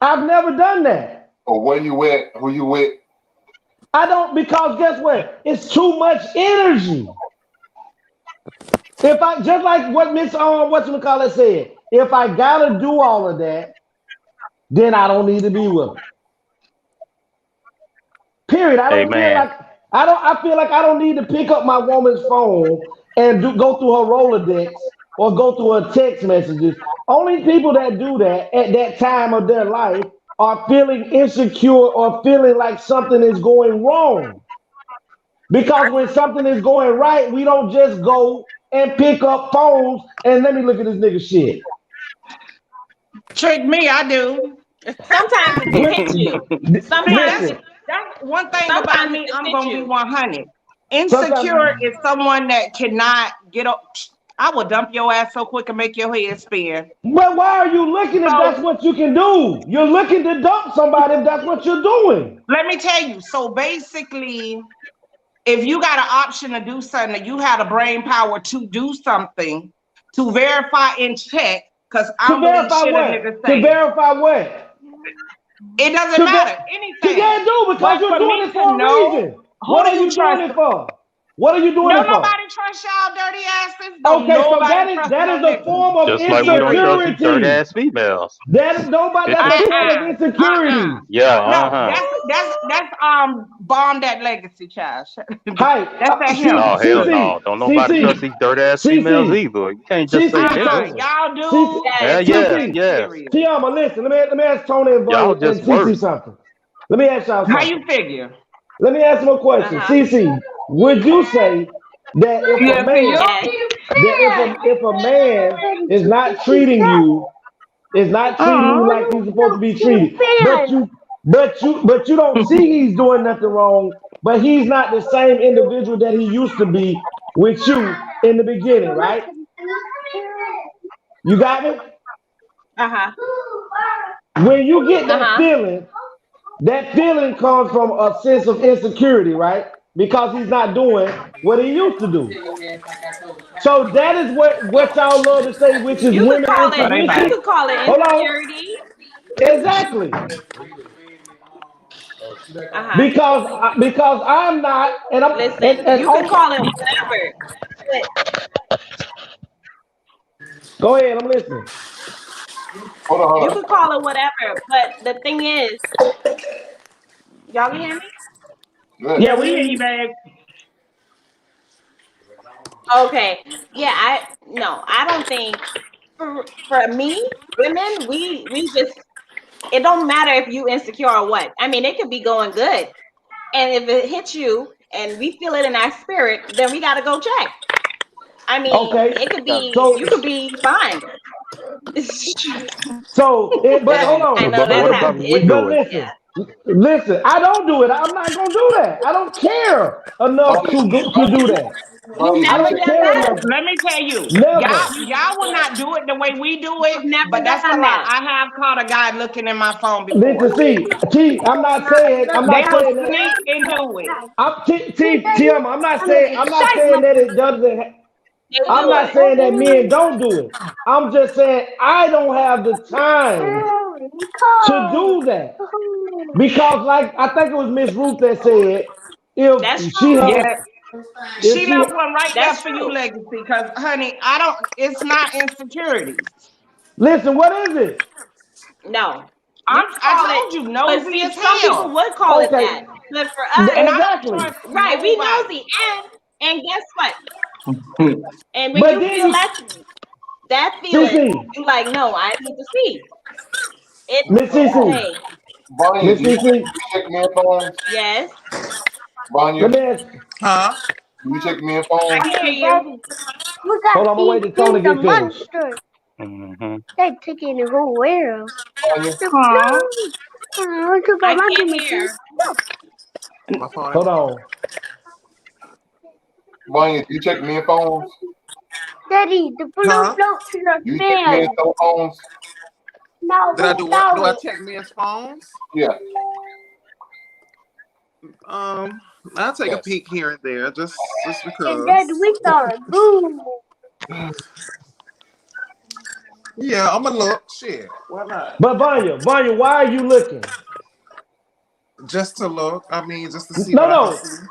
I've never done that. Or where you with? Who you with? I don't, because guess what? It's too much energy. If I just like what Miss whatchamacallit said, if I gotta do all of that, then I don't need to be with her. Period. I feel like I don't need to pick up my woman's phone and go through her Rolodex or go through her text messages. Only people that do that at that time of their life are feeling insecure or feeling like something is going wrong. Because when something is going right, we don't just go and pick up phones and let me look at this nigga shit. Trick me, I do. Sometimes it can hit you. Sometimes that's one thing about me. I'm gonna be 100. Insecure is someone that cannot get up. I will dump your ass so quick and make your head spin. But why are you looking if that's what you can do? You're looking to dump somebody if that's what you're doing. Let me tell you. So basically, if you got an option to do something, you had a brain power to do something, to verify and check, because I don't believe shit a nigga say. To verify what? It doesn't matter. Anything. You can't do because you're doing it for a reason. What are you doing it for? What are you doing it for? Nobody trust y'all dirty asses. Okay, so that is a form of just insecurity. like we don't trust these dirty ass females. That is nobody. That's a form of insecurity. Yeah. That's bomb that legacy, child. Hi. That's that him. Oh hell no! Don't nobody trust these dirty ass females either. You can't just say niggas. Y'all do. Yes. TeAma, listen. Let me ask Tony and Vonyah and Cici something. Let me ask y'all something. How you figure? Let me ask him a question. Cici, would you say that if a man is not treating you, like he's supposed to be treated, but you don't see he's doing nothing wrong, but he's not the same individual that he used to be with you in the beginning, right? You got me? When you get that feeling comes from a sense of insecurity, right? Because he's not doing what he used to do. So that is what y'all love to say, which is women intuition. You could call it insecurity. Exactly. Because I'm not, and I'm Listen, and you can also call it whatever. go ahead. I'm listening. Hold You on. can call it whatever, but the thing is, y'all can hear me? Yeah, we hear you, babe. Okay. Yeah, I don't think for me, women, we just it don't matter if you insecure or what. I mean, it could be going good. And if it hits you and we feel it in our spirit, then we gotta go check. I mean, Okay. it could be So you could be fine. but hold I on. know But that what But, about happens. when we but do it? Yeah. listen. I don't do it. I'm not gonna do that. I don't care enough Bonnie, to do that. You've I never don't done care that? enough. Let me tell you, Never. y'all will not do it the way we do it, You've never but that's a done lie. that. I have caught a guy looking in my phone before. Listen, see, I'm not saying They will that. sneak and do it. TeAma, I'm not saying that it doesn't. They I'm do not it. saying that men don't do it. I'm just saying I don't have the time to do that because, like, I think it was Miss Ruth that said, That's if she true. has, Yeah. if She she, left one right there That's for you, true. Legacy, because honey, it's not insecurities. listen, what is it? No. You can I call it, told you, but nosy see, as some people hell. would call it Okay, that. But for us, And I don't exactly. trust right, we nobody. nosy. And guess what? And when But you then feel you, that feeling, CC, you like, no, I need to see. It Miss CC, hey, Bonnie, Miss do you CC, check men phones? yes, Bonnie, let me ask. Huh? do you check men I phones? can hear you. Hold on, I'm gonna wait till Tony get finished. Mm-hmm. Huh? I can't hear. My phone. Hold on. Bonnie, do you check men phones? Huh? Do you check men's cell phones? Did I do what? Do I check men's phones? Yeah. I'll take a Yes. peek here and there, just because. Yeah, I'm gonna look. Shit, why not? But Vanya, why are you looking? Just to look. I mean, just to see No, what I can no, see.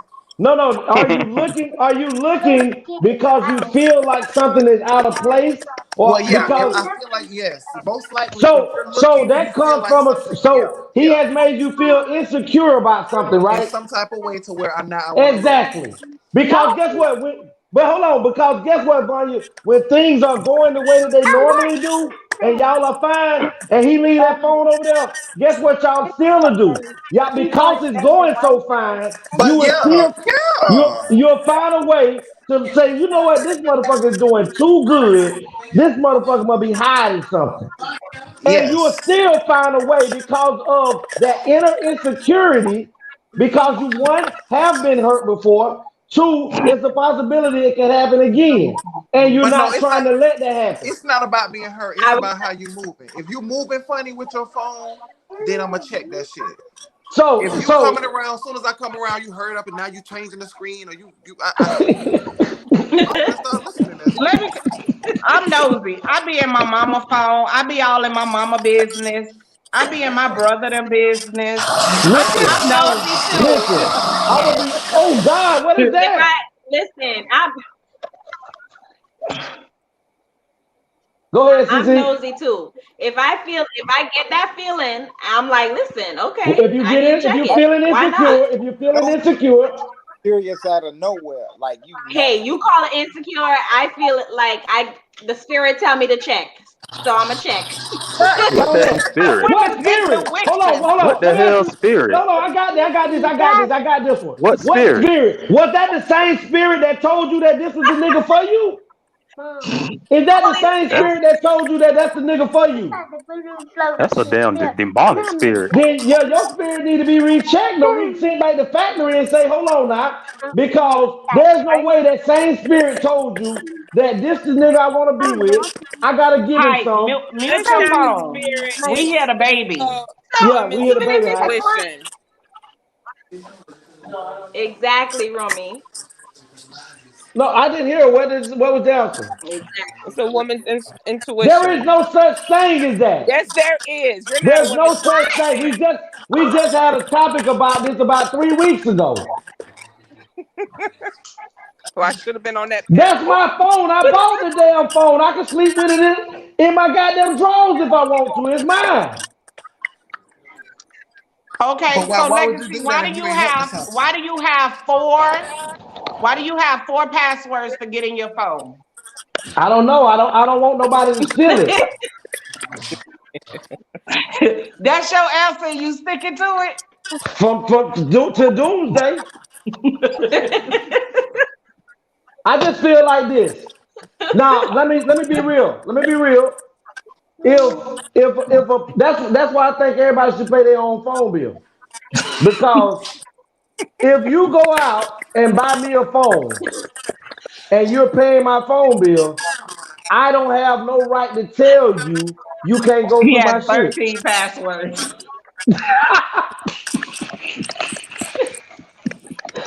no. Are you looking? Are you looking because you feel like something is out of place, Well, or yeah. If because I feel like yes, most likely, if so you're so looking, you that feel comes like from something. a Yeah, so he yeah. has made you feel insecure about something, In right? some type of way to where I want to look. Exactly. Because guess what? But hold on, because guess what, Vanya? When things are going the way that they normally do, and y'all are fine, and he leave that phone over there, guess what y'all still will do? Y'all, because it's going so fine, you But will yeah, still yeah. you'll find a way to say, you know what, this motherfucker is doing too good. This motherfucker must be hiding something. And you will Yes. still find a way because of that inner insecurity, because you, one, have been hurt before, two, it's a possibility it can happen again. And you're But no, not it's not. trying to let that happen. It's not about being hurt. It's I about how you moving. If you moving funny with your phone, then I'm gonna check that shit. If So, you coming around, as soon as I come around, you hurry up and now you changing the screen or I'm gonna start listening to that Let shit. me. I'm nosy. I be in my mama phone. I be all in my mama business. I be in my brother them business. listen, I'm I'm nosy nosy. too. listen, I'm gonna be, oh God, what is If I that? listen, Go ahead, I'm CC. nosy too. If I get that feeling, I'm like, listen, okay, If you I get need to in, if check you're it. feeling Why not? insecure, if you're feeling Those insecure, curious out of nowhere, like you Hey, naturally. you call it insecure. I feel it like the spirit tell me to check. So I'ma check. What hold damn on. spirit? What Women spirit? Hold on, intuition. hold What on. the Let me ask hell you. spirit? No, I got this. I got this. I got this. I got this one. What What spirit? spirit? Was that the same spirit that told you that this was the nigga for you? Is that the Holy same Spirit. That's spirit that told you that that's the nigga for you? that's a damn demonic spirit. Then yeah, your spirit need to be rechecked. Don't need to send back the factory and say, hold on now, because there's no way that same spirit told you that this is the nigga I want to be with. I gotta give him Hi, some. mute That's your not the phone. spirit. We hear the baby. Yeah, we Women hear the with baby. Hi. intuition. Exactly, Romy. No, I didn't hear. What was the answer? It's a woman's intuition. There is no such thing as that. Yes, there is. You're not a There's woman. no such thing. We just had a topic about this about 3 weeks ago. Well, I should have been on that. That's my phone. I bought the damn phone. I can sleep with it in my goddamn drawers if I want to. It's mine. Okay, so Legacy, why do you have four passwords for getting your phone? I don't know. I don't want nobody to steal it. That's your answer. You sticking to it? To doomsday. I just feel like this. Now, let me be real. Let me be real. That's why I think everybody should pay their own phone bill. Because if you go out and buy me a phone and you're paying my phone bill, I don't have no right to tell you can't go through my shit. 13 passwords.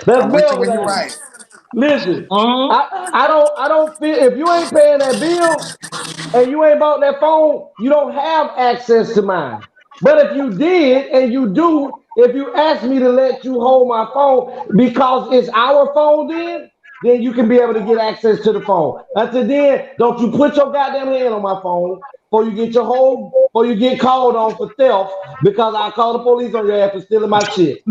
That's Bill. You're right. Listen, I don't feel if you ain't paying that bill and you ain't bought that phone, you don't have access to mine. But if you did and you do, if you ask me to let you hold my phone because it's our phone, then you can be able to get access to the phone. Until then, don't you put your goddamn hand on my phone before you get called on for theft because I call the police on your ass for stealing my shit.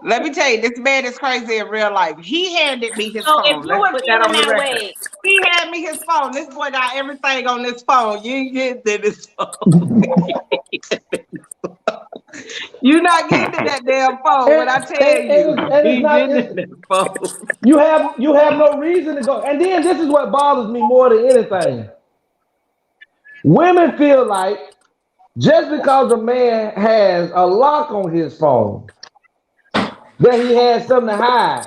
Let me tell you, this man is crazy in real life. He handed me his phone. Let's put that on the record. He handed me his phone. This boy got everything on this phone. You ain't getting this phone. You're not getting that damn phone. When I tell you, you have no reason to go. And then this is what bothers me more than anything. Women feel like just because a man has a lock on his phone, that he has something to hide.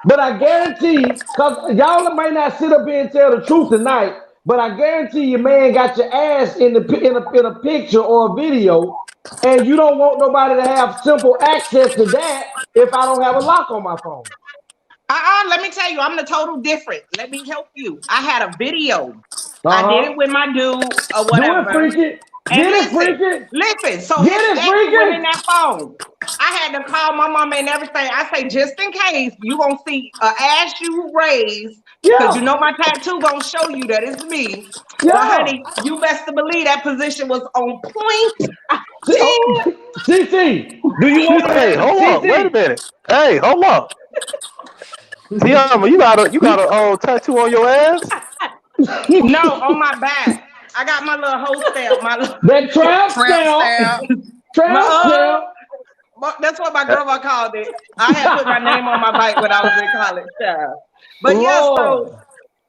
But I guarantee, because y'all might not sit up here and tell the truth tonight, but I guarantee your man got your ass in a picture or a video, and you don't want nobody to have simple access to that if I don't have a lock on my phone. Let me tell you, I'm the total different. Let me help you. I had a video. I did it with my dude or whatever. Do it, freaky. Listen, so his ex went in that phone. I had to call my mama and everything. I say, just in case you gonna see an ass you raised, because you know my tattoo gonna show you that it's me. Yeah. But honey, you best to believe that position was on point. Cici, do you want to? Hey, hold on, wait a minute. Hey, hold up. TeAma, you got a tattoo on your ass? No, on my back. I got my little hoe stamp. That tramp stamp. That's what my grandma called it. I had put my name on my bike when I was in college. But so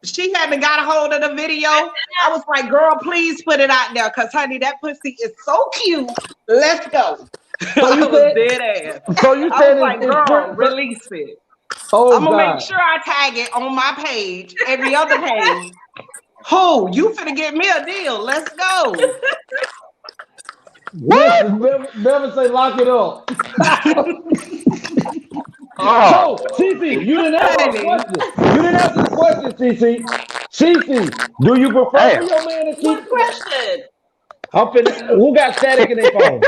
she hadn't got a hold of the video. I was like, girl, please put it out there. Because, honey, that pussy is so cute. Let's go. So I was dead ass. So you I said was like, girl, release it. Oh, I'm going to make sure I tag it on my page, every other page. Who? You finna get me a deal. Let's go. What? Never say lock it up. So, Cici, you didn't answer the question. Cici, do you prefer for your man to keep? What question? Who got static in their phone?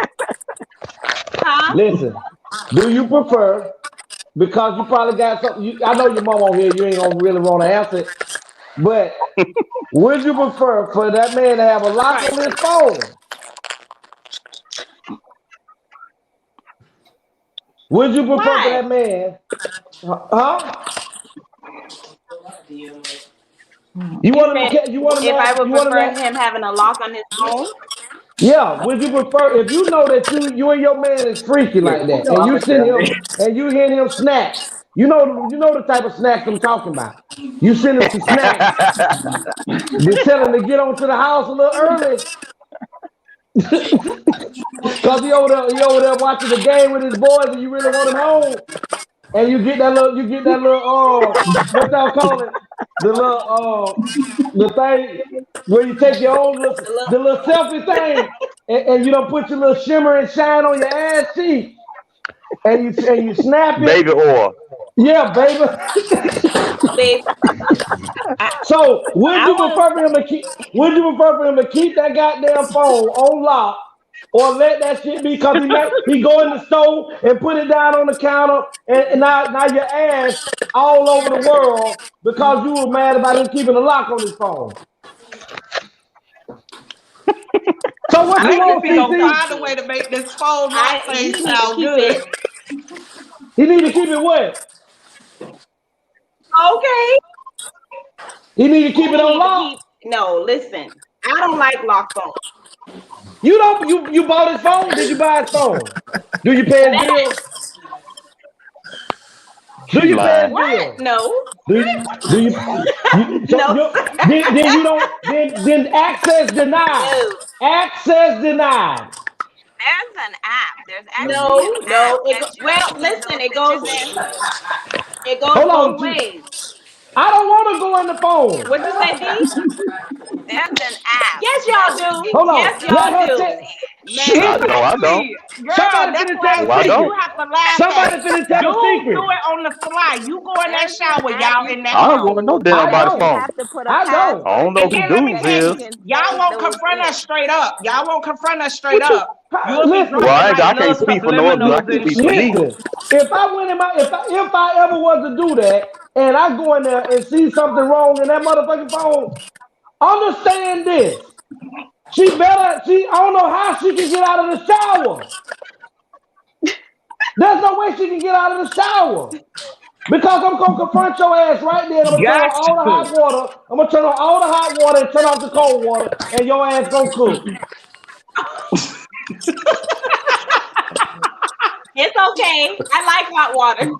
Huh? Listen, do you prefer, because you probably got something, I know your mom on here, you ain't gonna really want to answer it, but would you prefer for that man to have a lock on his phone? Would you prefer for that man? Huh? You want to if I would prefer him having a lock on his phone? Yeah, would you prefer if you know that you and your man is freaky like that, and you send him and you hear him snacks? You know the type of snacks I'm talking about. You send him some snacks. You tell him to get onto the house a little early. Cause he over there watching the game with his boys, and you really want him home. And you get that little what y'all call it? The thing where you take your own the little selfie thing, and you don't put your little shimmer and shine on your ass cheek, and you snap it. Baby oil. Yeah, baby. Babe, So would I you want prefer for him to keep? Would you prefer for him to keep that goddamn phone on lock, or let that shit be? Because he go in the store and put it down on the counter, and now your ass all over the world because you were mad about him keeping a lock on his phone. So what you want, Legacy gonna CC? find a way to make this phone lock he thing need to sound keep good. it. He need to keep it what? Okay. He need to keep He it on need to lock. keep. No, listen. I don't like lock phones. You don't. You bought his phone? Did you buy his phone? Do you pay his That bill? Do She you pay his lying. what? bill? No. Do you so No. then you don't then access denied. No. Access denied. There's an app. There's actually an No. app that you Well, can put listen. those pictures in. It goes Hold both on. ways. I don't want to go in the phone. What you say, D? There's an app Yes, that y'all you do. can Hold Yes, on. use Let y'all her do. tell. Man, I don't. I don't. Exactly. Girl, Somebody that's finna why tell I a No, I said don't. you secret. have to laugh at Somebody it. finna tell a Dudes do secret. it on the fly. You go in that there's an shower, app y'all you in can that I don't tub. want to know use damn I about his and you don't. phone. have to put a I don't. I don't know password And who then in let me dudes that tell you is. you, can y'all take won't those confront us in. straight up. Y'all won't confront us straight What you up. You'll be listen? Well, dropping like I little can't speak for no other. I can subliminals and speak for shit. me. Listen, if I went in my if I ever was to do that and I go in there and see something wrong in that motherfucking phone, understand this. I don't know how she can get out of the shower. There's no way she can get out of the shower. Because I'm gonna confront your ass right there and I'm gonna turn on Got all the to. hot water. I'm gonna turn on all the hot water and turn off the cold water, and your ass gonna cook. it's okay. I like hot water.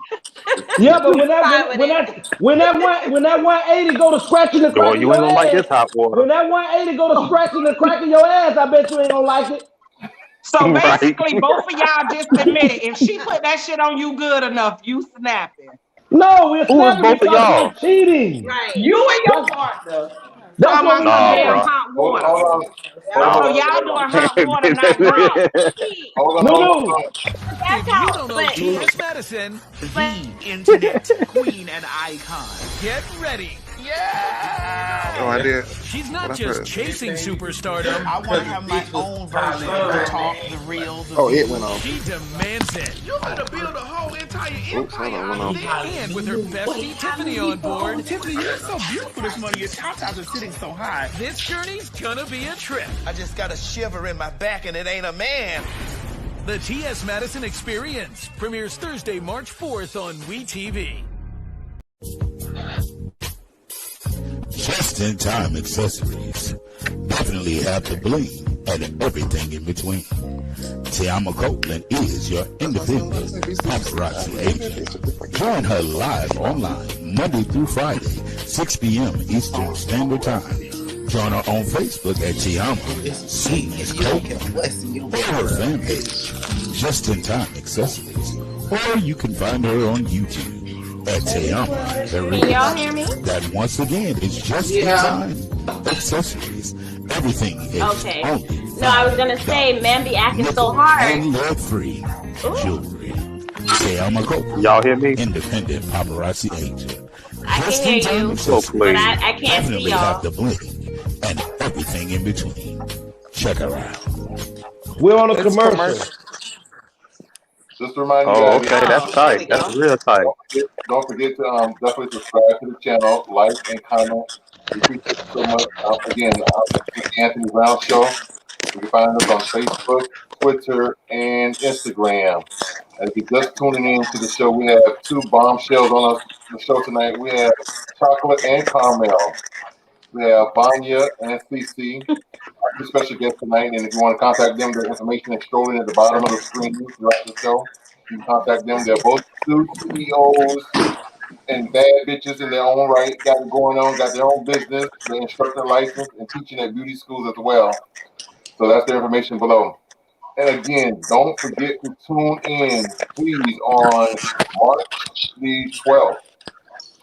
Yeah, but when that Fine when with when it. that when that one when that 180 go to scratching and Well, cracking you ain't your gonna like ass, this hot water, when that 180 go to scratching and cracking your ass, I bet you ain't gonna like it. So right? basically, both of y'all just admitted if she put that shit on you good enough, you snapping. No, we're Who is snapping both of because y'all? we're cheating. Right. You and your That's partner that's talking what about we're some Nah, damn bro. saying. hot Hold water. on. Hold So on. y'all doing hot water, not No. drip. See, Hold on. No, Hold no. on. that's If you how. don't know But T.S. Madison, but The internet queen and icon. get ready. No idea. She's What not I just press? chasing superstardom, I want to have my own version of the talk, the real, the Oh, it view. went off. she demands it. You better build a whole entire Oops, hold empire on, out went of off. this. And with her bestie Tiffany on board, Tiffany, you look so beautiful this morning. Your tatas are sitting so high. this journey's gonna be a trip. I just got a shiver in my back and it ain't a man. The T.S. Madison Experience premieres Thursday, March 4th on WeTV. Just-in-time accessories. Definitely have the bling and everything in between. TeAma Copeland is your independent paparazzi agent. Join her live online Monday through Friday, 6 p.m. Eastern Standard Time. Join her on Facebook at TeAma Copeland or her fan page, Just-in-Time Accessories. Or you can find her on YouTube at TheAnthonyBrownShow. can y'all hear me? That once again is Just-in-Time Accessories. Everything is Okay. only No, I was gonna say, man, be acting so hard. and lead-free jewelry. TeAma Copeland, Y'all hear me? independent paparazzi agent. I can hear Just-in-time you, accessories. but I can't see Definitely have y'all. the bling and everything in between. Check her out. We're on a It's commercial. commercial. Just to remind you Oh, guys, okay. That's Oh, there we tight. That's go. real tight. don't forget to definitely subscribe to the channel, like and comment. We appreciate it so much. Again, the Anthony Brown Show. You can find us on Facebook, Twitter, and Instagram. And if you're just tuning in to the show, we have two bombshells on the show tonight. We have Chocolate and Caramel. We have Vonyah and Cici, our two special guests tonight. And if you want to contact them, their information is scrolling at the bottom of the screen throughout the show. You can contact them. They're both two CEOs and bad bitches in their own right, got it going on, got their own business, their instructor license, and teaching at beauty schools as well. So that's their information below. And again, don't forget to tune in, please, on March the 12th.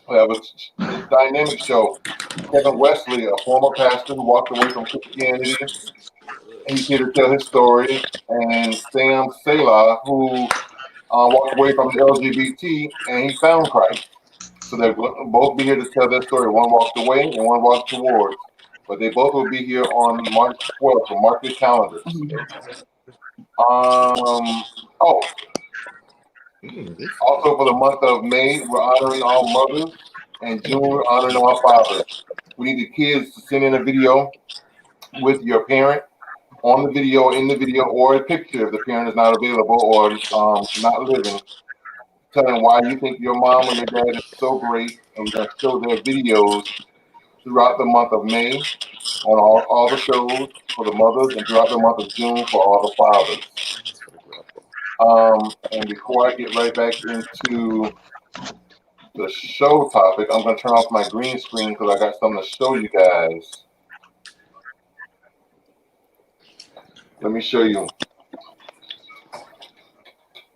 We have a dynamic show. Kevin Wesley, a former pastor who walked away from Christianity, he's here to tell his story. And Sam Selah, who walked away from the LGBT and he found Christ. So they'll both be here to tell their story. One walked away and one walked towards. But they both will be here on March 12th, so mark your calendars. Also for the month of May, we're honoring all mothers, and June, we're honoring all fathers. We need the kids to send in a video with your parent on the video, in the video, or a picture if the parent is not available or not living. Telling why you think your mom or your dad is so great, and we're going to show their videos throughout the month of May on all the shows for the mothers, and throughout the month of June for all the fathers. And before I get right back into the show topic, I'm going to turn off my green screen because I got something to show you guys. Let me show you.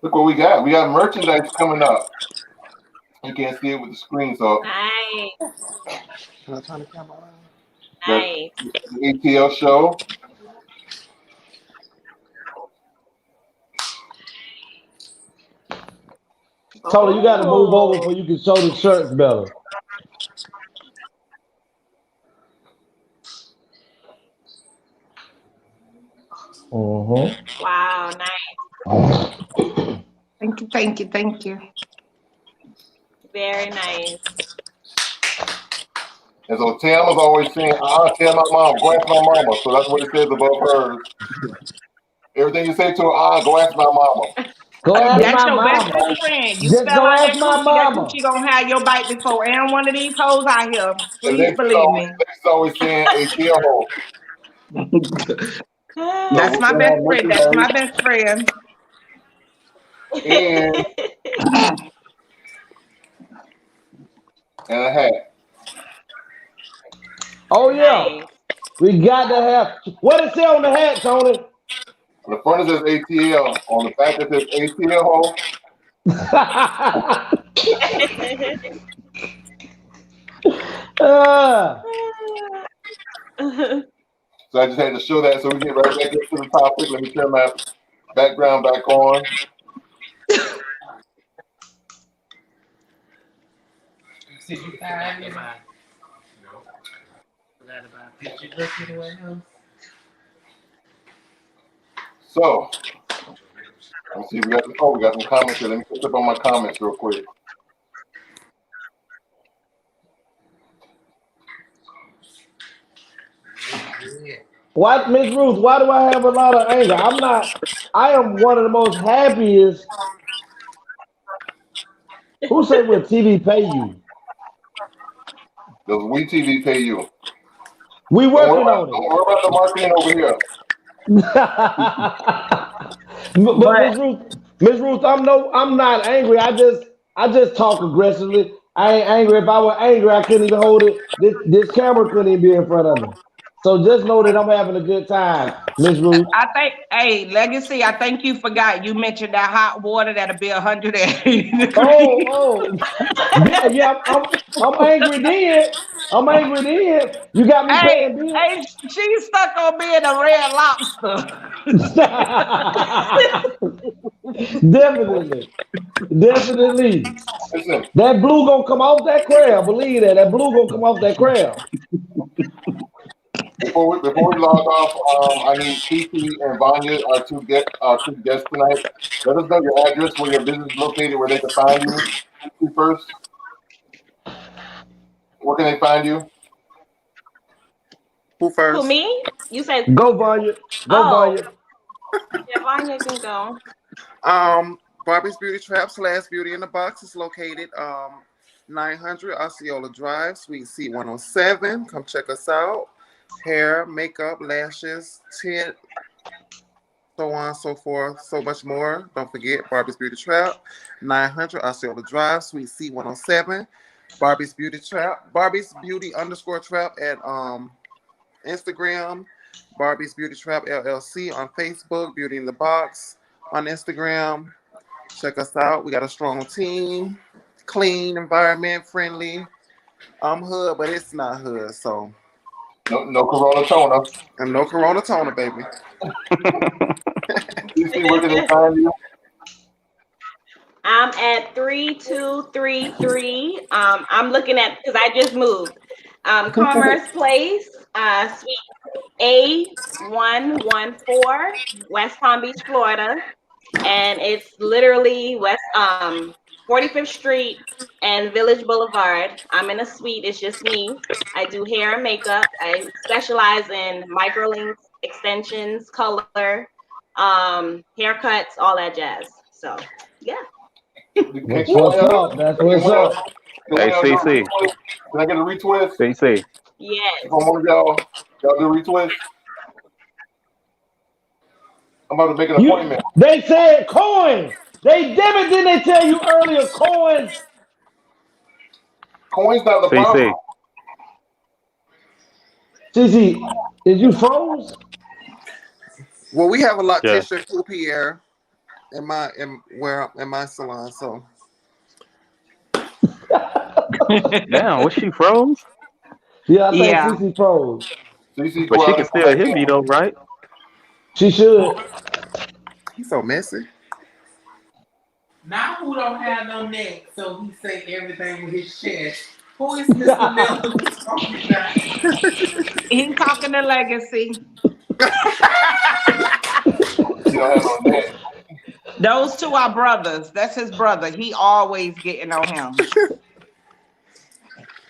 Look what we got. We got merchandise coming up. You can't see it with the screen, so. Nice. Can I turn the camera on? Nice. The A.T.L show. Tony, you got to move over so you can show the shirts better. Wow, nice. Thank you. Very nice. And so TeAma's always saying, tell my mom, go ask my mama. So that's what it says above hers. Everything you say to her, go ask my mama. Go ask That's my your mama. best friend. You Just spell go out ask that my coochie, mama. that coochie gonna have your bite before and one of these hoes out here. And Please believe me. Lex always saying A.T.L. That's my best friend. That's my best friend. And a hat. Oh yeah. We got to have. What it say on the hat, Tony? On the front it says A.T.L. On the back it says A.T.L. So I just had to show that so we get right back into the topic. Let me turn my background back on. So, let's see, we got some comments here. Let me catch up on my comments real quick. Why, Miss Ruth, why do I have a lot of anger? I am one of the most happiest. Who said will TV pay you? Does WeTV pay you? We working on it. Don't worry about the marketing over here. But Miss Ruth, I'm not angry. I just talk aggressively. I ain't angry. If I were angry, I couldn't even hold it. This camera couldn't even be in front of me. So just know that I'm having a good time, Miss Ruth. I think, hey, Legacy, I think you forgot. You mentioned that hot water that'll be 180 degrees. Oh. Yeah, I'm angry then. I'm angry then. You got me paying bills. Hey, she's stuck on being a red lobster. Definitely. That blue gonna come off that crab. Believe that. That blue gonna come off that crab. Before we log off, I need Cici and Vonyah, our two guests tonight. Let us know your address, where your business is located, where they can find you. Cici first. Where can they find you? Who first? Who, me? You said go, Vonyah. Vonyah. Yeah, Vonyah can go. Barbie's Beauty Trap / Beauty in the Box is located 900 Osceola Drive, Suite C107. Come check us out. Hair, makeup, lashes, tint, so on and so forth, so much more. Don't forget Barbie's Beauty Trap, 900 Osceola Drive, Suite C107. Barbie's Beauty Trap, Barbie's Beauty _trap at Instagram, Barbie's Beauty Trap LLC on Facebook, Beauty in the Box on Instagram. Check us out. We got a strong team, clean environment, friendly. I'm hood, but it's not hood, so. No Corona toner. And no Corona toner, baby. Cici, where can they find you? I'm at 3233. I'm looking at because I just moved. Commerce Place, Suite A114, West Palm Beach, Florida, and it's literally 45th Street and Village Boulevard. I'm in a suite. It's just me. I do hair and makeup. I specialize in microlinks, extensions, color, haircuts, all that jazz. So yeah. That's what's up. That's what's up. Hey, CC. Can I get a retwist? CC. Yes. From one of y'all do retwist? I'm about to make an appointment. They said coins. Didn't they tell you earlier coins? Coins not the problem. Cici, is you froze? Well, we have a loctician too, Pierre, in my salon. So Damn, was she froze? Yeah, I think Cici froze. But she can still hear me though, right? She should. He's so messy. Now who don't have no neck, so he say everything with his chest. Who is Mr. Miller talking about? He's talking to Legacy. Those two are brothers. That's his brother. He always getting on him.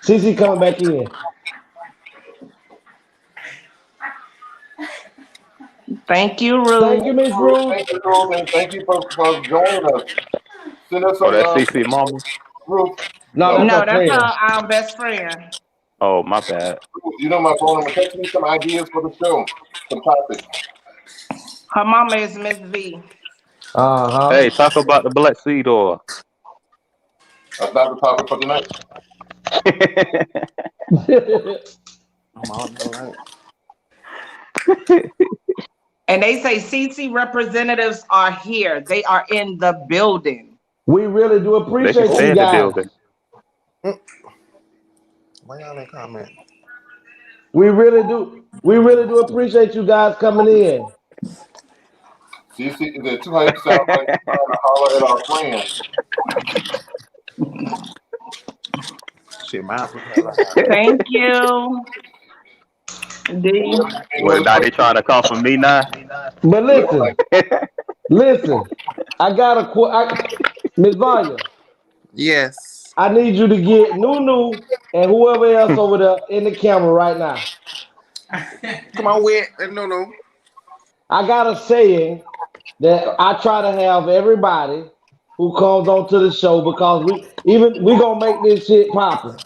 Cici coming back in. Thank you, Ruth. Thank you, Miss Ruth. Thank you, Ruth, and thank you for joining us. Send us some. That's CC mama. Ruth. No, that's our best friend. Oh, my bad. You know my phone number. Text me some ideas for the show, some topics. Her mama is Miss V. Hey, talk about the Black Sea door. That's not the topic for tonight. And they say CC representatives are here. They are in the building. We really do appreciate you guys. Why y'all ain't comment? We really do appreciate you guys coming in. See, the 200 sound like trying to holler at our friends. Shit, Thank you. Well, now they trying to come for me now. But listen, I got a Miss Vonyah. Yes. I need you to get Nunu and whoever else over there in the camera right now. Come on, with no. I got a saying that I try to have everybody who comes onto the show because we gonna make this shit poppin'.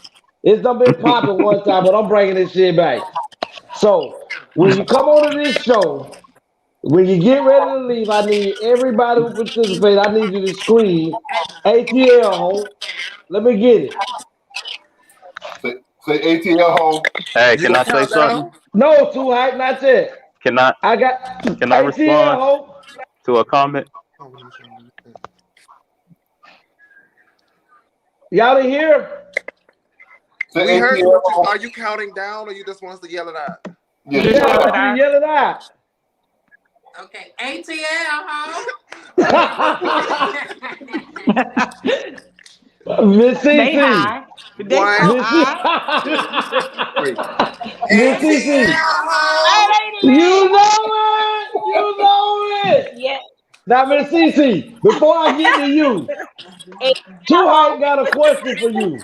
It's done been popping one time, but I'm bringing this shit back. So when you come onto this show, when you get ready to leave, I need everybody who participates. I need you to scream A.T.L. Let me get it. Say A.T.L. Hey, can I say something? No, too hype, not yet. Can I respond to a comment? Y'all didn't hear? We heard you. Are you counting down, or you just want us to yell it out? Yeah, yell it out. Okay, A.T.L. Miss Cici. They high. Miss Cici. You know it. Yeah. Now, Miss Cici, before I get to you, Too Hype got a question for you.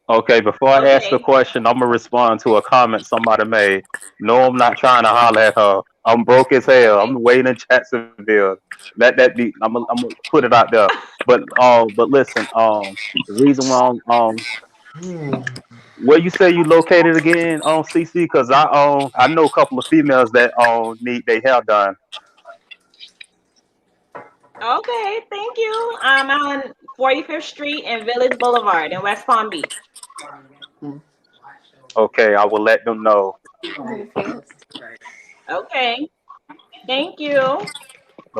Okay, before I ask the question, I'm gonna respond to a comment somebody made. No, I'm not trying to holler at her. I'm broke as hell. I'm waiting in Jacksonville. Let that be. I'm gonna put it out there. But listen. The reason why where you say you located again on CC? Because I know a couple of females that need their hair done. Okay, thank you. I'm on 45th Street and Village Boulevard in West Palm Beach. Okay, I will let them know. Okay, thank you.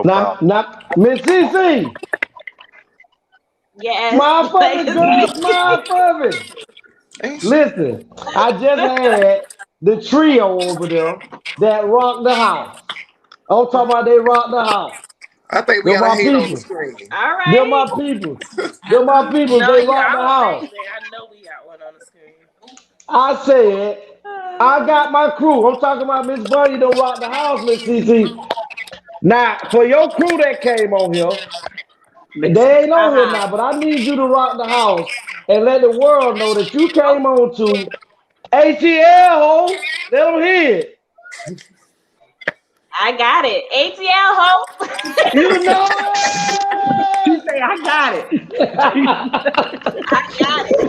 Now, Miss Cici. Yes. Smile for me, girl. Smile for me. Listen, I just had the trio over there that rocked the house. I'm talking about they rocked the house. I think we They're got a my hate on the people. screen. All They're my right. people. They're my people. No, They yeah, rock I the was house. saying that. I know we got one on the screen. I said, I got my crew. I'm talking about Miss Bunny don't rock the house, Miss Cici. Now, for your crew that came on here, they ain't on here now, but I need you to rock the house and let the world know that you came on to A.T.L. ho. Let them hear it. I got it. A.T.L. ho. You know She say, I got it. I got it.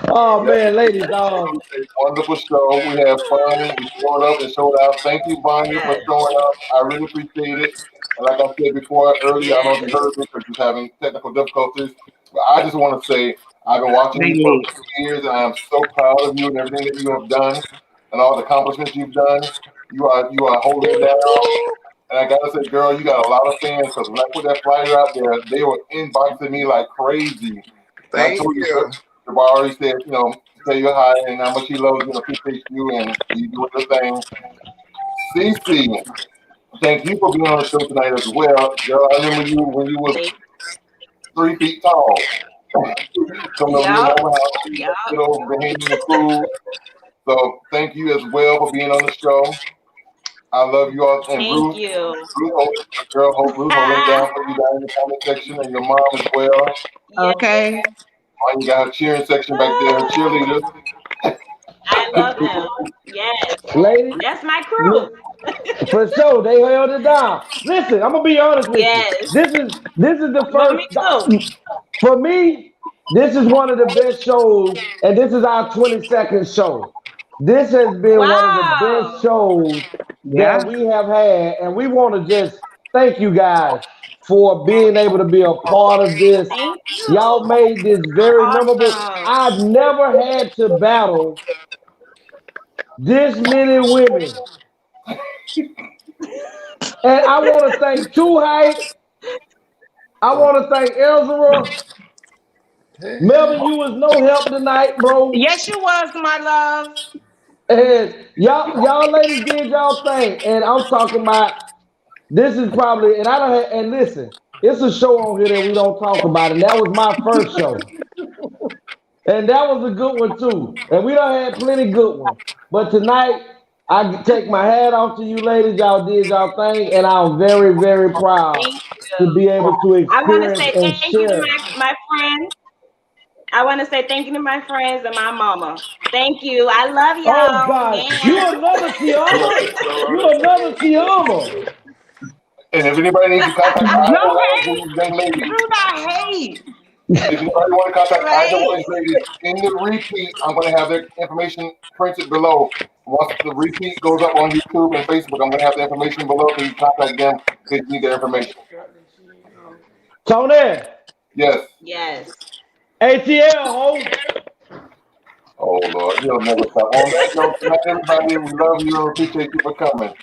Oh Yes, man, ladies, it was a wonderful show. We had fun. We showed up and showed out. Thank you, Vonyah, for showing up. I really appreciate it. And like I said before earlier, I don't know if you heard me because you're having technical difficulties. But I just want to say I've been watching you for years, and I am so proud of you and everything that you have done and all the accomplishments you've done. You are holding it down. And I gotta say, girl, you got a lot of fans because when I put that flyer out there, they were inboxing me like crazy. And I Thank told you, you. Jabari said, tell you hi and how much he loves you and appreciates you and you doing your thing. Cici, thank you for being on the show tonight as well. Girl, I remember you when you was 3 feet tall. Coming over your mama house, you know, behaving the food. So thank you as well for being on the show. I love you all. And Thank Ruth, you. Ruth will lay down for you down in the comment section and your mom as well. Okay. Oh, you got her cheering section back there, her cheerleaders. I love them. Yes. ladies, That's my crew. for sure, they held it down. Listen, I'm gonna be honest with you. Yes. This is the Well, first me too. for me. This is one of the best shows, and this is our 22nd show. This has been one of the best Wow. shows Yeah. that we have had, and we want to just thank you guys for being able to be a part of this. Thank you. Y'all made this very memorable. Awesome. I've never had to battle this many women. And I want to thank Two Height. I want to thank Elzera. Melvin, you was no help tonight, bro. Yes, you was, my love. And y'all ladies did y'all thing. And I'm talking about this is probably, and I don't have, and listen, it's a show on here that we don't talk about, and that was my first show. And that was a good one too. And we done had plenty good ones. But tonight, I take my hat off to you ladies. Y'all did y'all thing, and I'm very, very proud Thank to be able to you. I want to experience say and thank you to share. my friends. I want to say thank you to my friends and my mama. Thank you. I love Oh y'all. God, you Yeah. another TeAma? You another TeAma? And if anybody needs to contact either No one of hate. these young ladies, Do not hate. if anybody want to contact either one of Right. these ladies, in the repeat, I'm going to have their information printed below. Once the repeat goes up on YouTube and Facebook, I'm going to have the information below so you can contact them if you need their information. Tony. Yes. Yes. A.T.L. ho. Oh Lord, you'll never stop. On that note, tonight, everybody, we love you and appreciate you for coming.